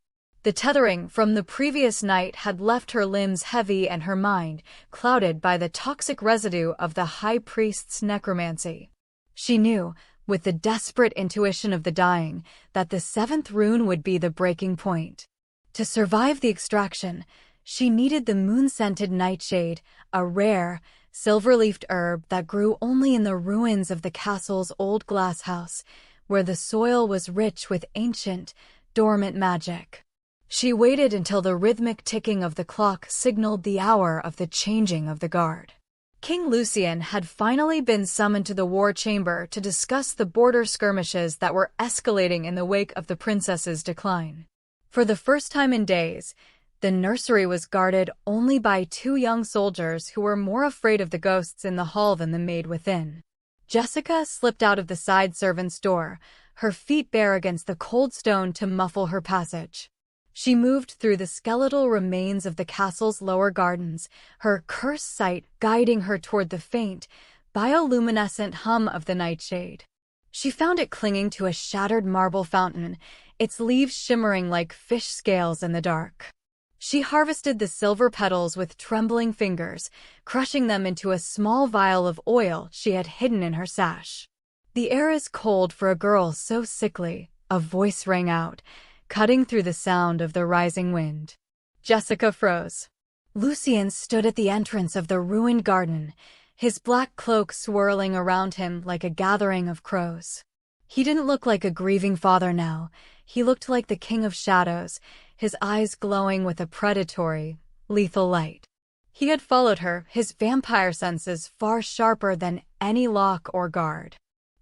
The tethering from the previous night had left her limbs heavy and her mind clouded by the toxic residue of the high priest's necromancy. She knew, with the desperate intuition of the dying, that the 7th rune would be the breaking point. To survive the extraction, she needed the moon-scented nightshade, a rare, silver-leafed herb that grew only in the ruins of the castle's old glass house, where the soil was rich with ancient, dormant magic. She waited until the rhythmic ticking of the clock signaled the hour of the changing of the guard. King Lucien had finally been summoned to the war chamber to discuss the border skirmishes that were escalating in the wake of the princess's decline. For the first time in days, the nursery was guarded only by 2 young soldiers who were more afraid of the ghosts in the hall than the maid within. Jessica slipped out of the side servant's door, her feet bare against the cold stone to muffle her passage. She moved through the skeletal remains of the castle's lower gardens, her cursed sight guiding her toward the faint, bioluminescent hum of the nightshade. She found it clinging to a shattered marble fountain, its leaves shimmering like fish scales in the dark. She harvested the silver petals with trembling fingers, crushing them into a small vial of oil she had hidden in her sash. "The air is cold for a girl so sickly," a voice rang out, cutting through the sound of the rising wind. Jessica froze. Lucien stood at the entrance of the ruined garden, his black cloak swirling around him like a gathering of crows. He didn't look like a grieving father now. He looked like the king of shadows, his eyes glowing with a predatory, lethal light. He had followed her, his vampire senses far sharper than any lock or guard.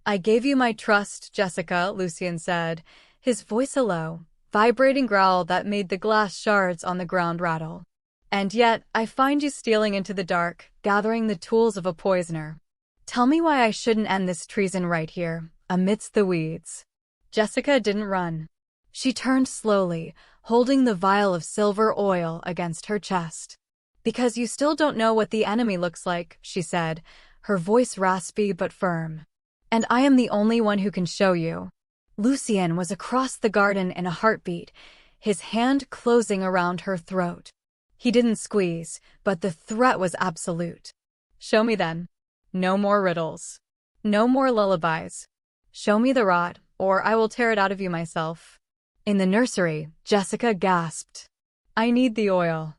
"I gave you my trust, Jessica," Lucien said, his voice a low, vibrating growl that made the glass shards on the ground rattle. "And yet, I find you stealing into the dark, gathering the tools of a poisoner. Tell me why I shouldn't end this treason right here, amidst the weeds." Jessica didn't run. She turned slowly, holding the vial of silver oil against her chest. "Because you still don't know what the enemy looks like," she said, her voice raspy but firm. "And I am the only one who can show you." Lucien was across the garden in a heartbeat, his hand closing around her throat. He didn't squeeze, but the threat was absolute. "Show me then. No more riddles. No more lullabies. Show me the rod, or I will tear it out of you myself." In the nursery, Jessica gasped. "I need the oil.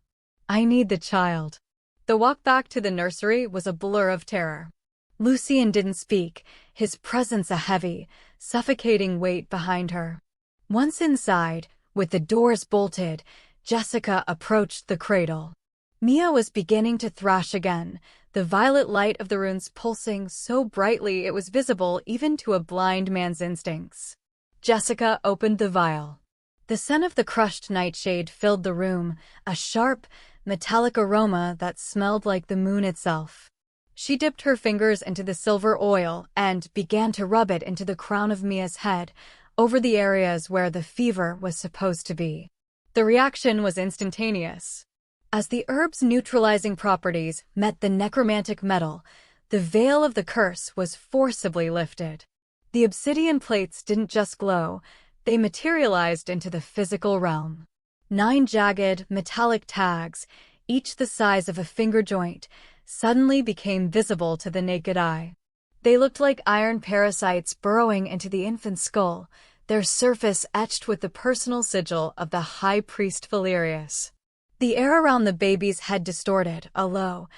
I need the child." The walk back to the nursery was a blur of terror. Lucien didn't speak, his presence a heavy, suffocating weight behind her. Once inside, with the doors bolted, Jessica approached the cradle. Mia was beginning to thrash again, the violet light of the runes pulsing so brightly it was visible even to a blind man's instincts. Jessica opened the vial. The scent of the crushed nightshade filled the room, a sharp, metallic aroma that smelled like the moon itself. She dipped her fingers into the silver oil and began to rub it into the crown of Mia's head, over the areas where the fever was supposed to be. The reaction was instantaneous. As the herb's neutralizing properties met the necromantic metal, the veil of the curse was forcibly lifted. The obsidian plates didn't just glow, they materialized into the physical realm. 9 jagged, metallic tags, each the size of a finger joint, suddenly became visible to the naked eye. They looked like iron parasites burrowing into the infant's skull, their surface etched with the personal sigil of the high priest Valerius. The air around the baby's head distorted, a low,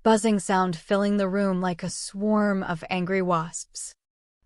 buzzing sound filling the room like a swarm of angry wasps.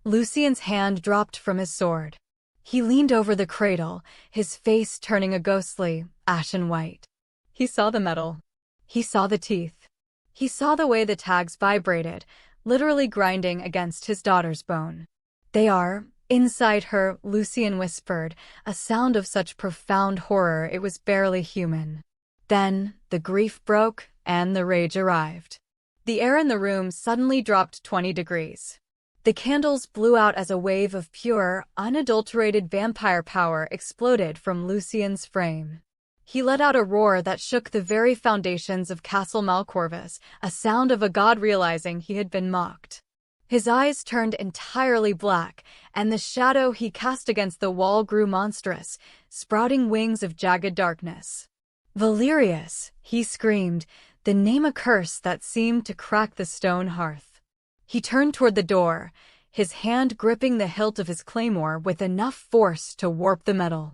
Lucien's hand dropped from his sword. He leaned over the cradle, his face turning a ghostly, ashen white. He saw the metal. He saw the teeth. He saw the way the tags vibrated, literally grinding against his daughter's bone. "They are inside her," Lucien whispered, a sound of such profound horror it was barely human. Then, the grief broke, and the rage arrived. The air in the room suddenly dropped 20 degrees. The candles blew out as a wave of pure, unadulterated vampire power exploded from Lucien's frame. He let out a roar that shook the very foundations of Castle Malcorvus, a sound of a god realizing he had been mocked. His eyes turned entirely black, and the shadow he cast against the wall grew monstrous, sprouting wings of jagged darkness. "Valerius!" he screamed, the name a curse that seemed to crack the stone hearth. He turned toward the door, his hand gripping the hilt of his claymore with enough force to warp the metal.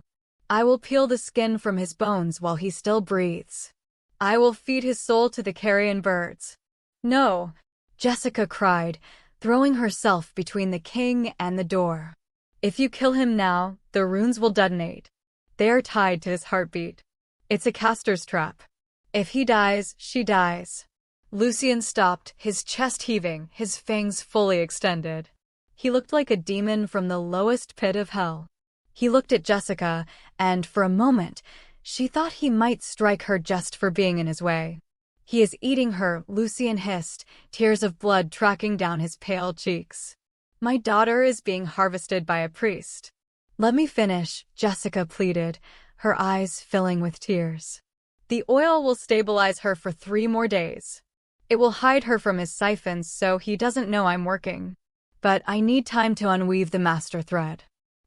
"I will peel the skin from his bones while he still breathes. I will feed his soul to the carrion birds." "No!" Jessica cried, throwing herself between the king and the door. "If you kill him now, the runes will detonate. They are tied to his heartbeat. It's a caster's trap. If he dies, she dies." Lucien stopped, his chest heaving, his fangs fully extended. He looked like a demon from the lowest pit of hell. He looked at Jessica, and for a moment, she thought he might strike her just for being in his way. "He is eating her," Lucien hissed, tears of blood tracking down his pale cheeks. "My daughter is being harvested by a priest." "Let me finish," Jessica pleaded, her eyes filling with tears. "The oil will stabilize her for 3 more days. It will hide her from his siphons so he doesn't know I'm working. But I need time to unweave the master thread.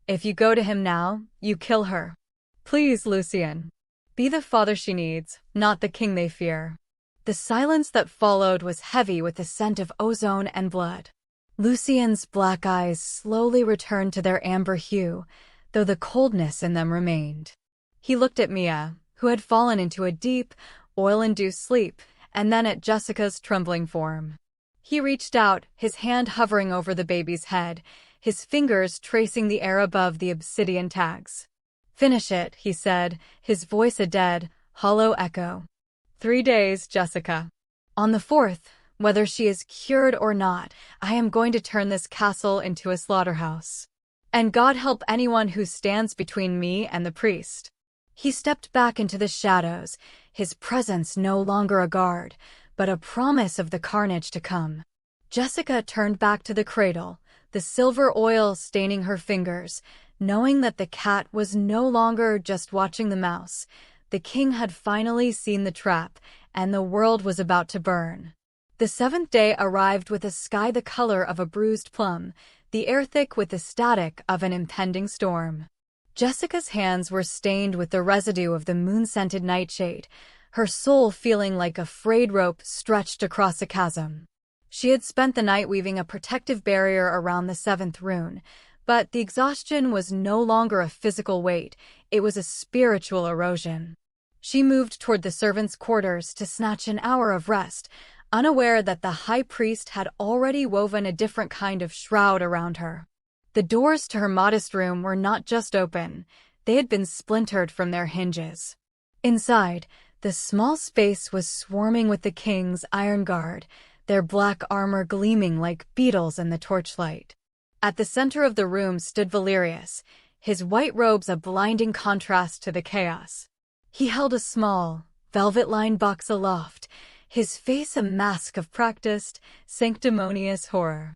If you go to him now, you kill her. Please, Lucien. Be the father she needs, not the king they fear." The silence that followed was heavy with the scent of ozone and blood. Lucien's black eyes slowly returned to their amber hue, though the coldness in them remained. He looked at Mia, who had fallen into a deep, oil-induced sleep, and then at Jessica's trembling form. He reached out, his hand hovering over the baby's head, his fingers tracing the air above the obsidian tags. "Finish it," he said, his voice a dead, hollow echo. 3 days, Jessica. On the 4th, whether she is cured or not, I am going to turn this castle into a slaughterhouse. And God help anyone who stands between me and the priest." He stepped back into the shadows, his presence no longer a guard, but a promise of the carnage to come. Jessica turned back to the cradle, the silver oil staining her fingers, knowing that the cat was no longer just watching the mouse. The king had finally seen the trap, and the world was about to burn. The 7th day arrived with a sky the color of a bruised plum, the air thick with the static of an impending storm. Jessica's hands were stained with the residue of the moon-scented nightshade, her soul feeling like a frayed rope stretched across a chasm. She had spent the night weaving a protective barrier around the 7th rune, but the exhaustion was no longer a physical weight, it was a spiritual erosion. She moved toward the servants' quarters to snatch an hour of rest, unaware that the high priest had already woven a different kind of shroud around her. The doors to her modest room were not just open, they had been splintered from their hinges. Inside, the small space was swarming with the king's iron guard, their black armor gleaming like beetles in the torchlight. At the center of the room stood Valerius, his white robes a blinding contrast to the chaos. He held a small, velvet-lined box aloft, his face a mask of practiced, sanctimonious horror.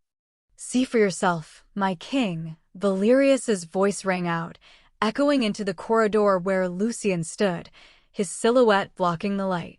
"See for yourself, my king," Valerius's voice rang out, echoing into the corridor where Lucien stood, his silhouette blocking the light.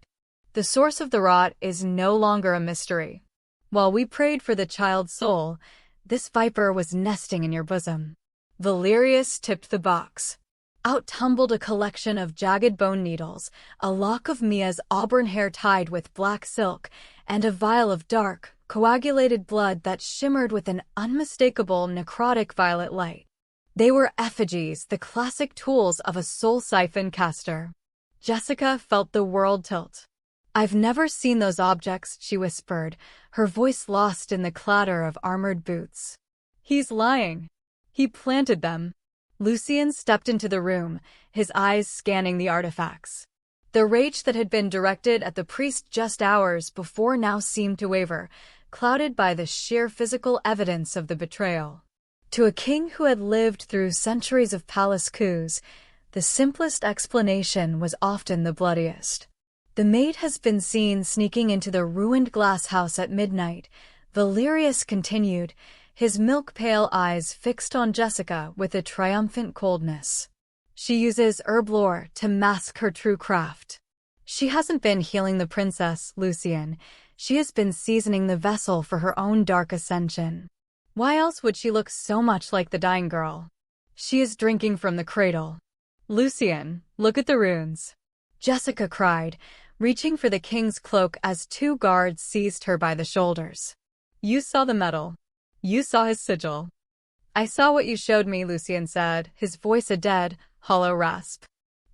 "The source of the rot is no longer a mystery. While we prayed for the child's soul, this viper was nesting in your bosom." Valerius tipped the box. Out tumbled a collection of jagged bone needles, a lock of Mia's auburn hair tied with black silk, and a vial of dark, coagulated blood that shimmered with an unmistakable necrotic violet light. They were effigies, the classic tools of a soul siphon caster. Jessica felt the world tilt. "I've never seen those objects," she whispered, her voice lost in the clatter of armored boots. "He's lying. He planted them." Lucien stepped into the room, his eyes scanning the artifacts. The rage that had been directed at the priest just hours before now seemed to waver, clouded by the sheer physical evidence of the betrayal. To a king who had lived through centuries of palace coups, the simplest explanation was often the bloodiest. "The maid has been seen sneaking into the ruined glass house at midnight," Valerius continued, his milk-pale eyes fixed on Jessica with a triumphant coldness. "She uses herb lore to mask her true craft. She hasn't been healing the princess, Lucien. She has been seasoning the vessel for her own dark ascension. Why else would she look so much like the dying girl? She is drinking from the cradle." "Lucien, look at the runes," Jessica cried, reaching for the king's cloak as two guards seized her by the shoulders. "You saw the metal. You saw his sigil." "I saw what you showed me," Lucien said, his voice a dead, hollow rasp.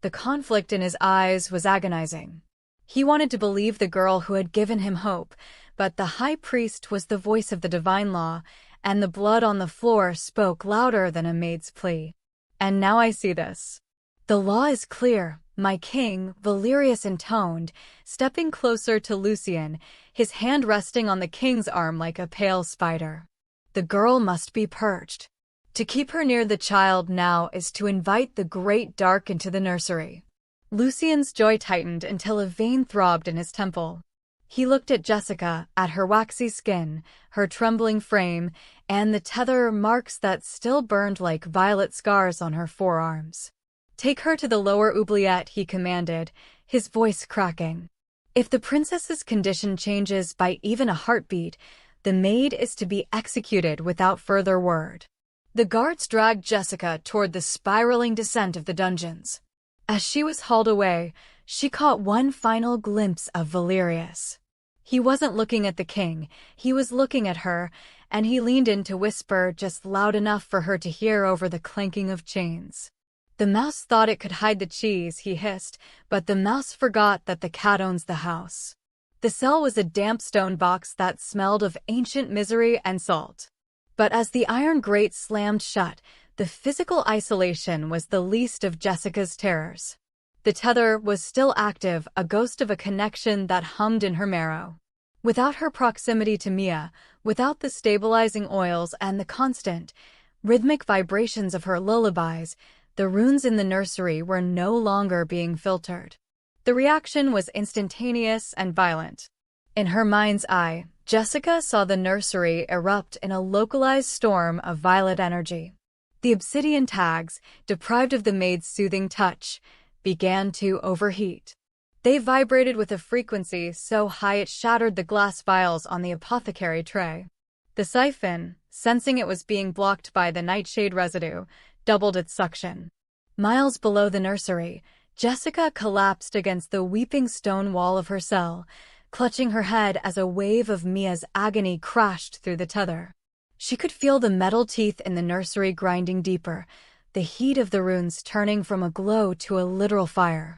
The conflict in his eyes was agonizing. He wanted to believe the girl who had given him hope, but the high priest was the voice of the divine law, and the blood on the floor spoke louder than a maid's plea. "And now I see this. The law is clear, my king," Valerius intoned, stepping closer to Lucien, his hand resting on the king's arm like a pale spider. "The girl must be purged. To keep her near the child now is to invite the great dark into the nursery." Lucien's joy tightened until a vein throbbed in his temple. He looked at Jessica, at her waxy skin, her trembling frame, and the tether marks that still burned like violet scars on her forearms. "Take her to the lower oubliette," he commanded, his voice cracking. "If the princess's condition changes by even a heartbeat, the maid is to be executed without further word." The guards dragged Jessica toward the spiraling descent of the dungeons. As she was hauled away, she caught one final glimpse of Valerius. He wasn't looking at the king, he was looking at her, and he leaned in to whisper just loud enough for her to hear over the clanking of chains. "The mouse thought it could hide the cheese," he hissed, but the mouse forgot that the cat owns the house. The cell was a damp stone box that smelled of ancient misery and salt. But as the iron grate slammed shut, the physical isolation was the least of Jessica's terrors. The tether was still active, a ghost of a connection that hummed in her marrow. Without her proximity to Mia, without the stabilizing oils and the constant, rhythmic vibrations of her lullabies, the runes in the nursery were no longer being filtered. The reaction was instantaneous and violent. In her mind's eye, Jessica saw the nursery erupt in a localized storm of violet energy. The obsidian tags, deprived of the maid's soothing touch, began to overheat. They vibrated with a frequency so high it shattered the glass vials on the apothecary tray. The siphon, sensing it was being blocked by the nightshade residue, doubled its suction. Miles below the nursery, Jessica collapsed against the weeping stone wall of her cell, clutching her head as a wave of Mia's agony crashed through the tether. She could feel the metal teeth in the nursery grinding deeper, the heat of the runes turning from a glow to a literal fire.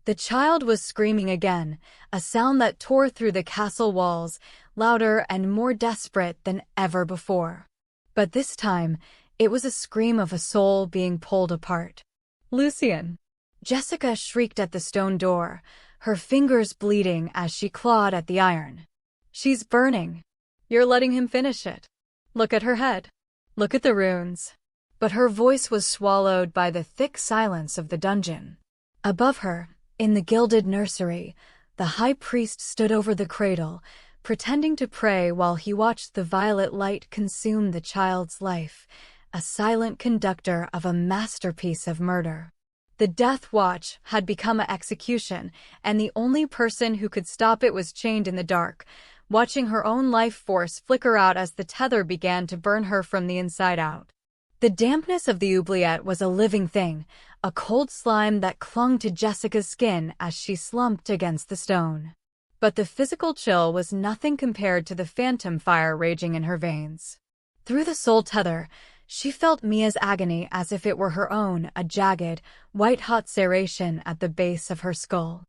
The child was screaming again, a sound that tore through the castle walls, louder and more desperate than ever before. But this time, it was a scream of a soul being pulled apart. "Lucien!" Jessica shrieked at the stone door, her fingers bleeding as she clawed at the iron. "She's burning. You're letting him finish it. Look at her head. Look at the runes." But her voice was swallowed by the thick silence of the dungeon. Above her, in the gilded nursery, the high priest stood over the cradle, pretending to pray while he watched the violet light consume the child's life, a silent conductor of a masterpiece of murder. The death watch had become an execution, and the only person who could stop it was chained in the dark, watching her own life force flicker out as the tether began to burn her from the inside out. The dampness of the oubliette was a living thing, a cold slime that clung to Jessica's skin as she slumped against the stone. But the physical chill was nothing compared to the phantom fire raging in her veins. Through the soul tether, she felt Mia's agony as if it were her own, a jagged, white-hot serration at the base of her skull.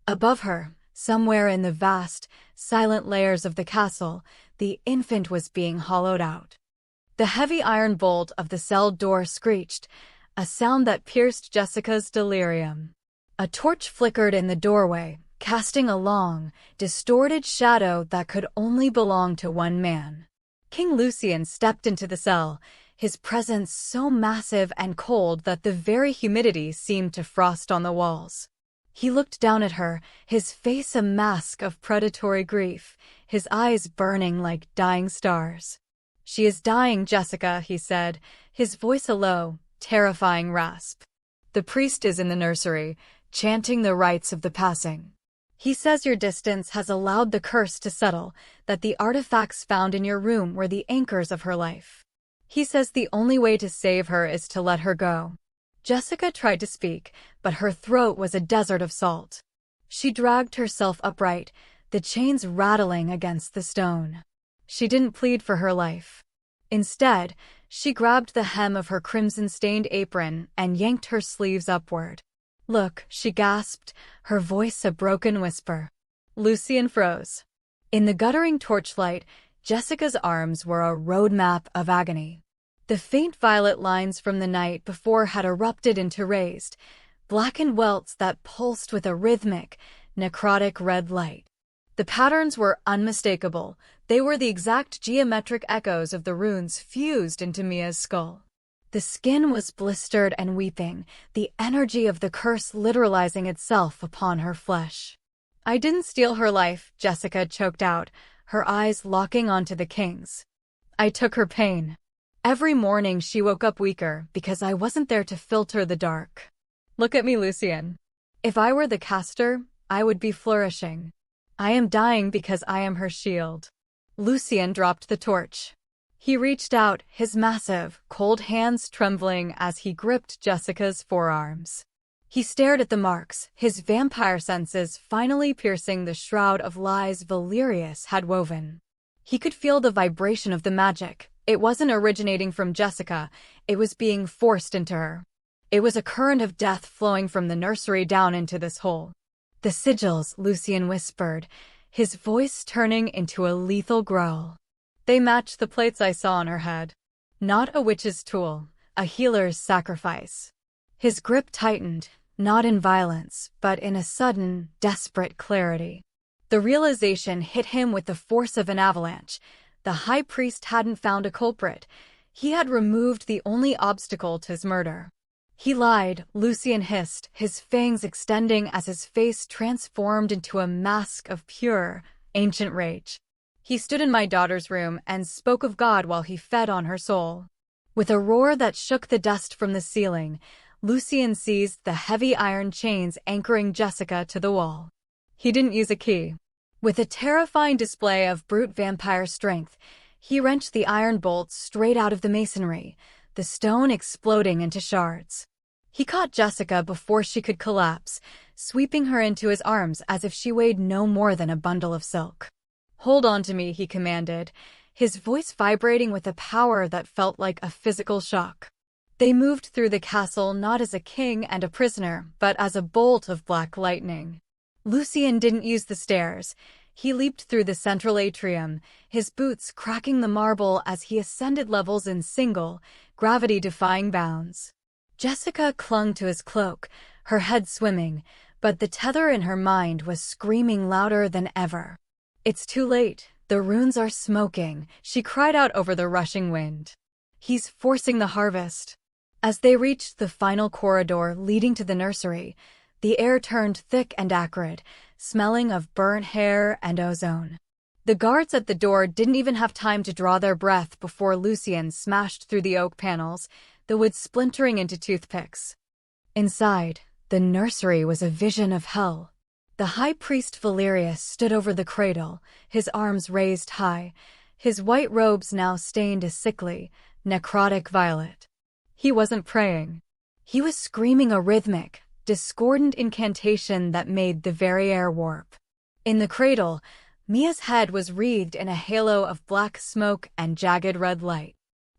Above her, Somewhere in the vast, silent layers of the castle, the infant was being hollowed out. The heavy iron bolt of the cell door screeched, a sound that pierced Jessica's delirium. A torch flickered in the doorway, casting a long, distorted shadow that could only belong to one man. King Lucian stepped into the cell, his presence so massive and cold that the very humidity seemed to frost on the walls. He looked down at her, his face a mask of predatory grief, his eyes burning like dying stars. "She is dying, Jessica," he said, his voice a low, terrifying rasp. "The priest is in the nursery, chanting the rites of the passing. He says your distance has allowed the curse to settle, that the artifacts found in your room were the anchors of her life. He says the only way to save her is to let her go." Jessica tried to speak, but her throat was a desert of salt. She dragged herself upright, the chains rattling against the stone. She didn't plead for her life. Instead, she grabbed the hem of her crimson-stained apron and yanked her sleeves upward. "Look," she gasped, her voice a broken whisper. Lucian froze. In the guttering torchlight, Jessica's arms were a roadmap of agony. The faint violet lines from the night before had erupted into raised, blackened welts that pulsed with a rhythmic, necrotic red light. The patterns were unmistakable. They were the exact geometric echoes of the runes fused into Mia's skull. The skin was blistered and weeping, the energy of the curse literalizing itself upon her flesh. "I didn't steal her life," Jessica choked out, her eyes locking onto the king's. "I took her pain. Every morning she woke up weaker because I wasn't there to filter the dark. Look at me, Lucian. If I were the caster, I would be flourishing. I am dying because I am her shield." Lucian dropped the torch. He reached out, his massive, cold hands trembling as he gripped Jessica's forearms. He stared at the marks, his vampire senses finally piercing the shroud of lies Valerius had woven. He could feel the vibration of the magic. It wasn't originating from Jessica, it was being forced into her. It was a current of death flowing from the nursery down into this hole. "The sigils," Lucian whispered, his voice turning into a lethal growl. "They match the plates I saw on her head. Not a witch's tool, a healer's sacrifice." His grip tightened, not in violence, but in a sudden, desperate clarity. The realization hit him with the force of an avalanche. The high priest hadn't found a culprit. He had removed the only obstacle to his murder. "He lied," Lucian hissed, his fangs extending as his face transformed into a mask of pure, ancient rage. "He stood in my daughter's room and spoke of God while he fed on her soul." With a roar that shook the dust from the ceiling, Lucian seized the heavy iron chains anchoring Jessica to the wall. He didn't use a key. With a terrifying display of brute vampire strength, he wrenched the iron bolts straight out of the masonry, the stone exploding into shards. He caught Jessica before she could collapse, sweeping her into his arms as if she weighed no more than a bundle of silk. "Hold on to me," he commanded, his voice vibrating with a power that felt like a physical shock. They moved through the castle not as a king and a prisoner, but as a bolt of black lightning. Lucian didn't use the stairs. He leaped through the central atrium, his boots cracking the marble as he ascended levels in single, gravity-defying bounds. Jessica clung to his cloak, her head swimming, but the tether in her mind was screaming louder than ever. "It's too late. The runes are smoking," she cried out over the rushing wind. "He's forcing the harvest." As they reached the final corridor leading to the nursery, the air turned thick and acrid, smelling of burnt hair and ozone. The guards at the door didn't even have time to draw their breath before Lucian smashed through the oak panels, the wood splintering into toothpicks. Inside, the nursery was a vision of hell. The high priest Valerius stood over the cradle, his arms raised high, his white robes now stained a sickly, necrotic violet. He wasn't praying. He was screaming a rhythmic, discordant incantation that made the very air warp. In the cradle, Mia's head was wreathed in a halo of black smoke and jagged red light.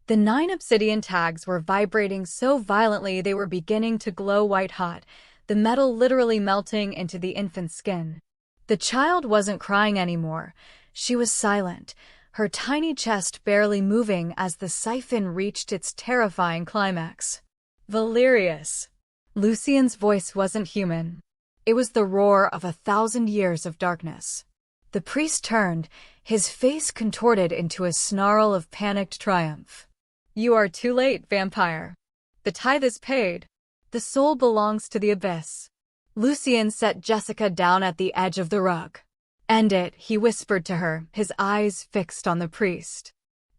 The 9 obsidian tags were vibrating so violently they were beginning to glow white-hot, the metal literally melting into the infant's skin. The child wasn't crying anymore. She was silent, her tiny chest barely moving as the siphon reached its terrifying climax. Valerius. Lucian's voice wasn't human. It was the roar of 1,000 years of darkness. The priest turned, his face contorted into a snarl of panicked triumph. You are too late, vampire. The tithe is paid. The soul belongs to the abyss. Lucian set Jessica down at the edge of the rug. End it, he whispered to her, his eyes fixed on the priest.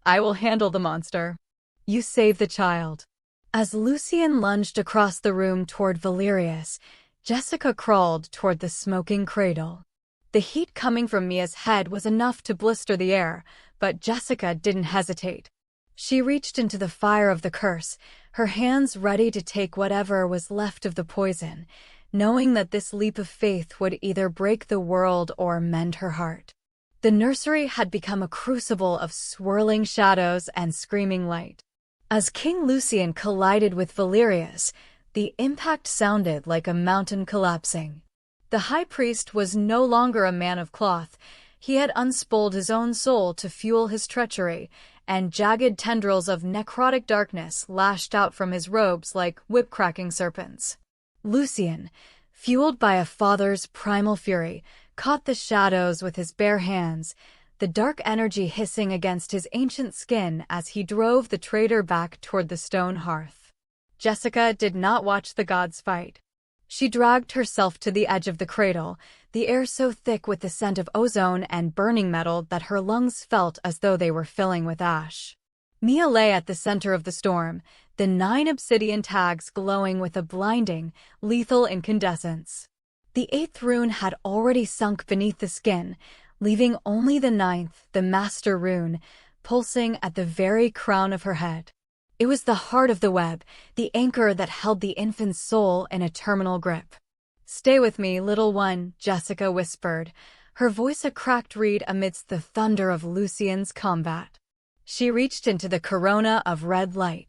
I will handle the monster. You save the child. As Lucian lunged across the room toward Valerius, Jessica crawled toward the smoking cradle. The heat coming from Mia's head was enough to blister the air, but Jessica didn't hesitate. She reached into the fire of the curse, her hands ready to take whatever was left of the poison, knowing that this leap of faith would either break the world or mend her heart. The nursery had become a crucible of swirling shadows and screaming light. As King Lucian collided with Valerius, the impact sounded like a mountain collapsing. The high priest was no longer a man of cloth. He had unspooled his own soul to fuel his treachery, and jagged tendrils of necrotic darkness lashed out from his robes like whip-cracking serpents. Lucian, fueled by a father's primal fury, caught the shadows with his bare hands, the dark energy hissing against his ancient skin as he drove the traitor back toward the stone hearth. Jessica did not watch the gods fight. She dragged herself to the edge of the cradle, the air so thick with the scent of ozone and burning metal that her lungs felt as though they were filling with ash. Mia lay at the center of the storm, the 9 obsidian tags glowing with a blinding, lethal incandescence. The 8th rune had already sunk beneath the skin, leaving only the 9th, the master rune, pulsing at the very crown of her head. It was the heart of the web, the anchor that held the infant's soul in a terminal grip. Stay with me, little one, Jessica whispered, her voice a cracked reed amidst the thunder of Lucian's combat. She reached into the corona of red light.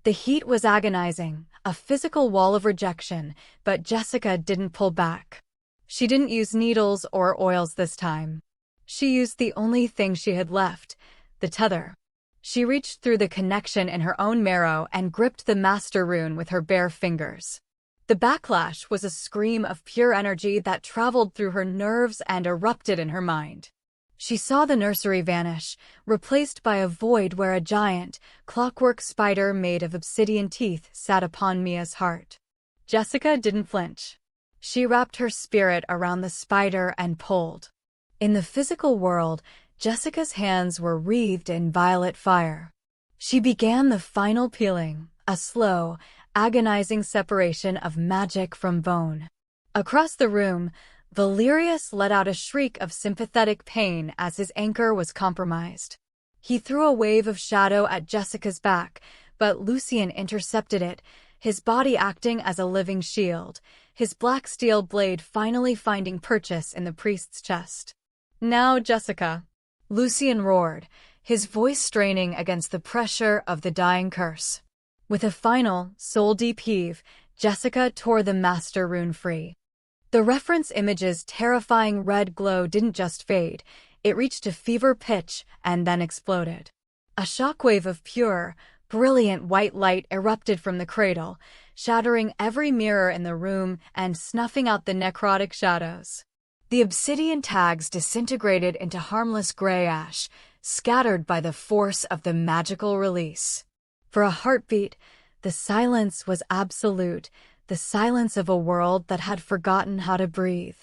The heat was agonizing, a physical wall of rejection, but Jessica didn't pull back. She didn't use needles or oils this time. She used the only thing she had left, the tether. She reached through the connection in her own marrow and gripped the master rune with her bare fingers. The backlash was a scream of pure energy that traveled through her nerves and erupted in her mind. She saw the nursery vanish, replaced by a void where a giant, clockwork spider made of obsidian teeth sat upon Mia's heart. Jessica didn't flinch. She wrapped her spirit around the spider and pulled. In the physical world, Jessica's hands were wreathed in violet fire. She began the final peeling, a slow, agonizing separation of magic from bone. Across the room, Valerius let out a shriek of sympathetic pain as his anchor was compromised. He threw a wave of shadow at Jessica's back, but Lucian intercepted it, his body acting as a living shield, his black steel blade finally finding purchase in the priest's chest. Now, Jessica, Lucian roared, his voice straining against the pressure of the dying curse. With a final, soul-deep heave, Jessica tore the master rune free. The reference image's terrifying red glow didn't just fade, it reached a fever pitch and then exploded. A shockwave of pure, brilliant white light erupted from the cradle, shattering every mirror in the room and snuffing out the necrotic shadows. The obsidian tags disintegrated into harmless gray ash, scattered by the force of the magical release. For a heartbeat, the silence was absolute, the silence of a world that had forgotten how to breathe.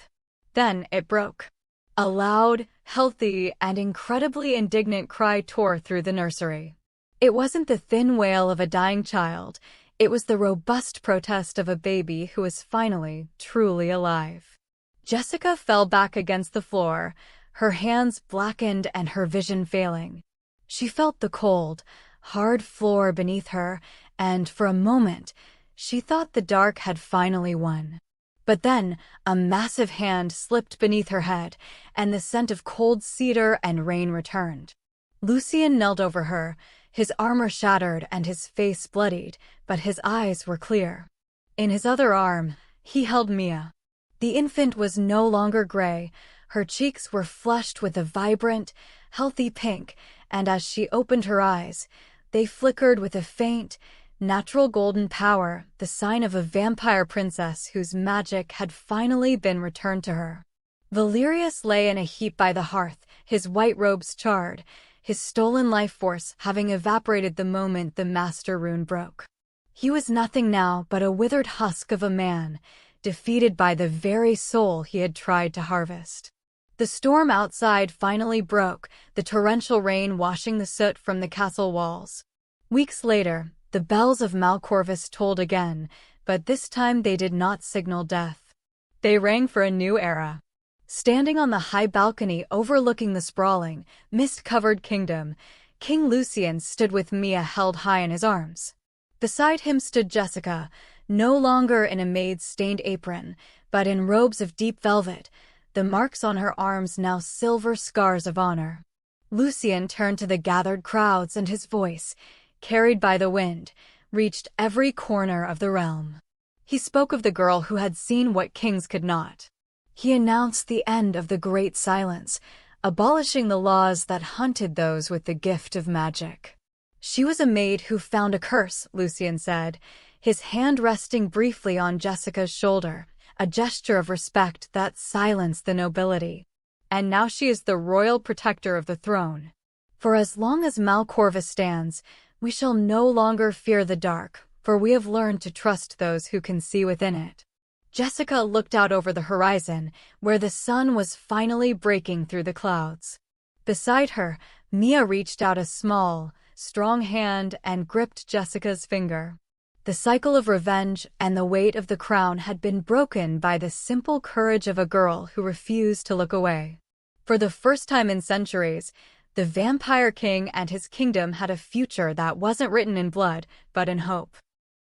Then it broke. A loud, healthy, and incredibly indignant cry tore through the nursery. It wasn't the thin wail of a dying child, it was the robust protest of a baby who was finally, truly alive. Jessica fell back against the floor, her hands blackened and her vision failing. She felt the cold, hard floor beneath her, and for a moment, she thought the dark had finally won. But then, a massive hand slipped beneath her head, and the scent of cold cedar and rain returned. Lucian knelt over her, his armor shattered and his face bloodied, but his eyes were clear. In his other arm, he held Mia. The infant was no longer gray, Her cheeks were flushed with a vibrant, healthy pink, and as she opened her eyes, they flickered with a faint, natural golden power, the sign of a vampire princess whose magic had finally been returned to her. Valerius lay in a heap by the hearth, his white robes charred, his stolen life force having evaporated the moment the master rune broke. He was nothing now but a withered husk of a man, defeated by the very soul he had tried to harvest. The storm outside finally broke, the torrential rain washing the soot from the castle walls. Weeks later, the bells of Malcorvus tolled again, but this time they did not signal death. They rang for a new era. Standing on the high balcony overlooking the sprawling, mist-covered kingdom, King Lucian stood with Mia held high in his arms. Beside him stood Jessica, no longer in a maid's stained apron, but in robes of deep velvet, the marks on her arms now silver scars of honor. Lucian turned to the gathered crowds and his voice, carried by the wind, reached every corner of the realm. He spoke of the girl who had seen what kings could not. He announced the end of the Great Silence, abolishing the laws that hunted those with the gift of magic. She was a maid who found a curse, Lucian said, his hand resting briefly on Jessica's shoulder, a gesture of respect that silenced the nobility. And now she is the royal protector of the throne. For as long as Malcorvus stands, we shall no longer fear the dark, for we have learned to trust those who can see within it. Jessica looked out over the horizon, where the sun was finally breaking through the clouds. Beside her, Mia reached out a small, strong hand and gripped Jessica's finger. The cycle of revenge and the weight of the crown had been broken by the simple courage of a girl who refused to look away. For the first time in centuries, the Vampire King and his kingdom had a future that wasn't written in blood, but in hope.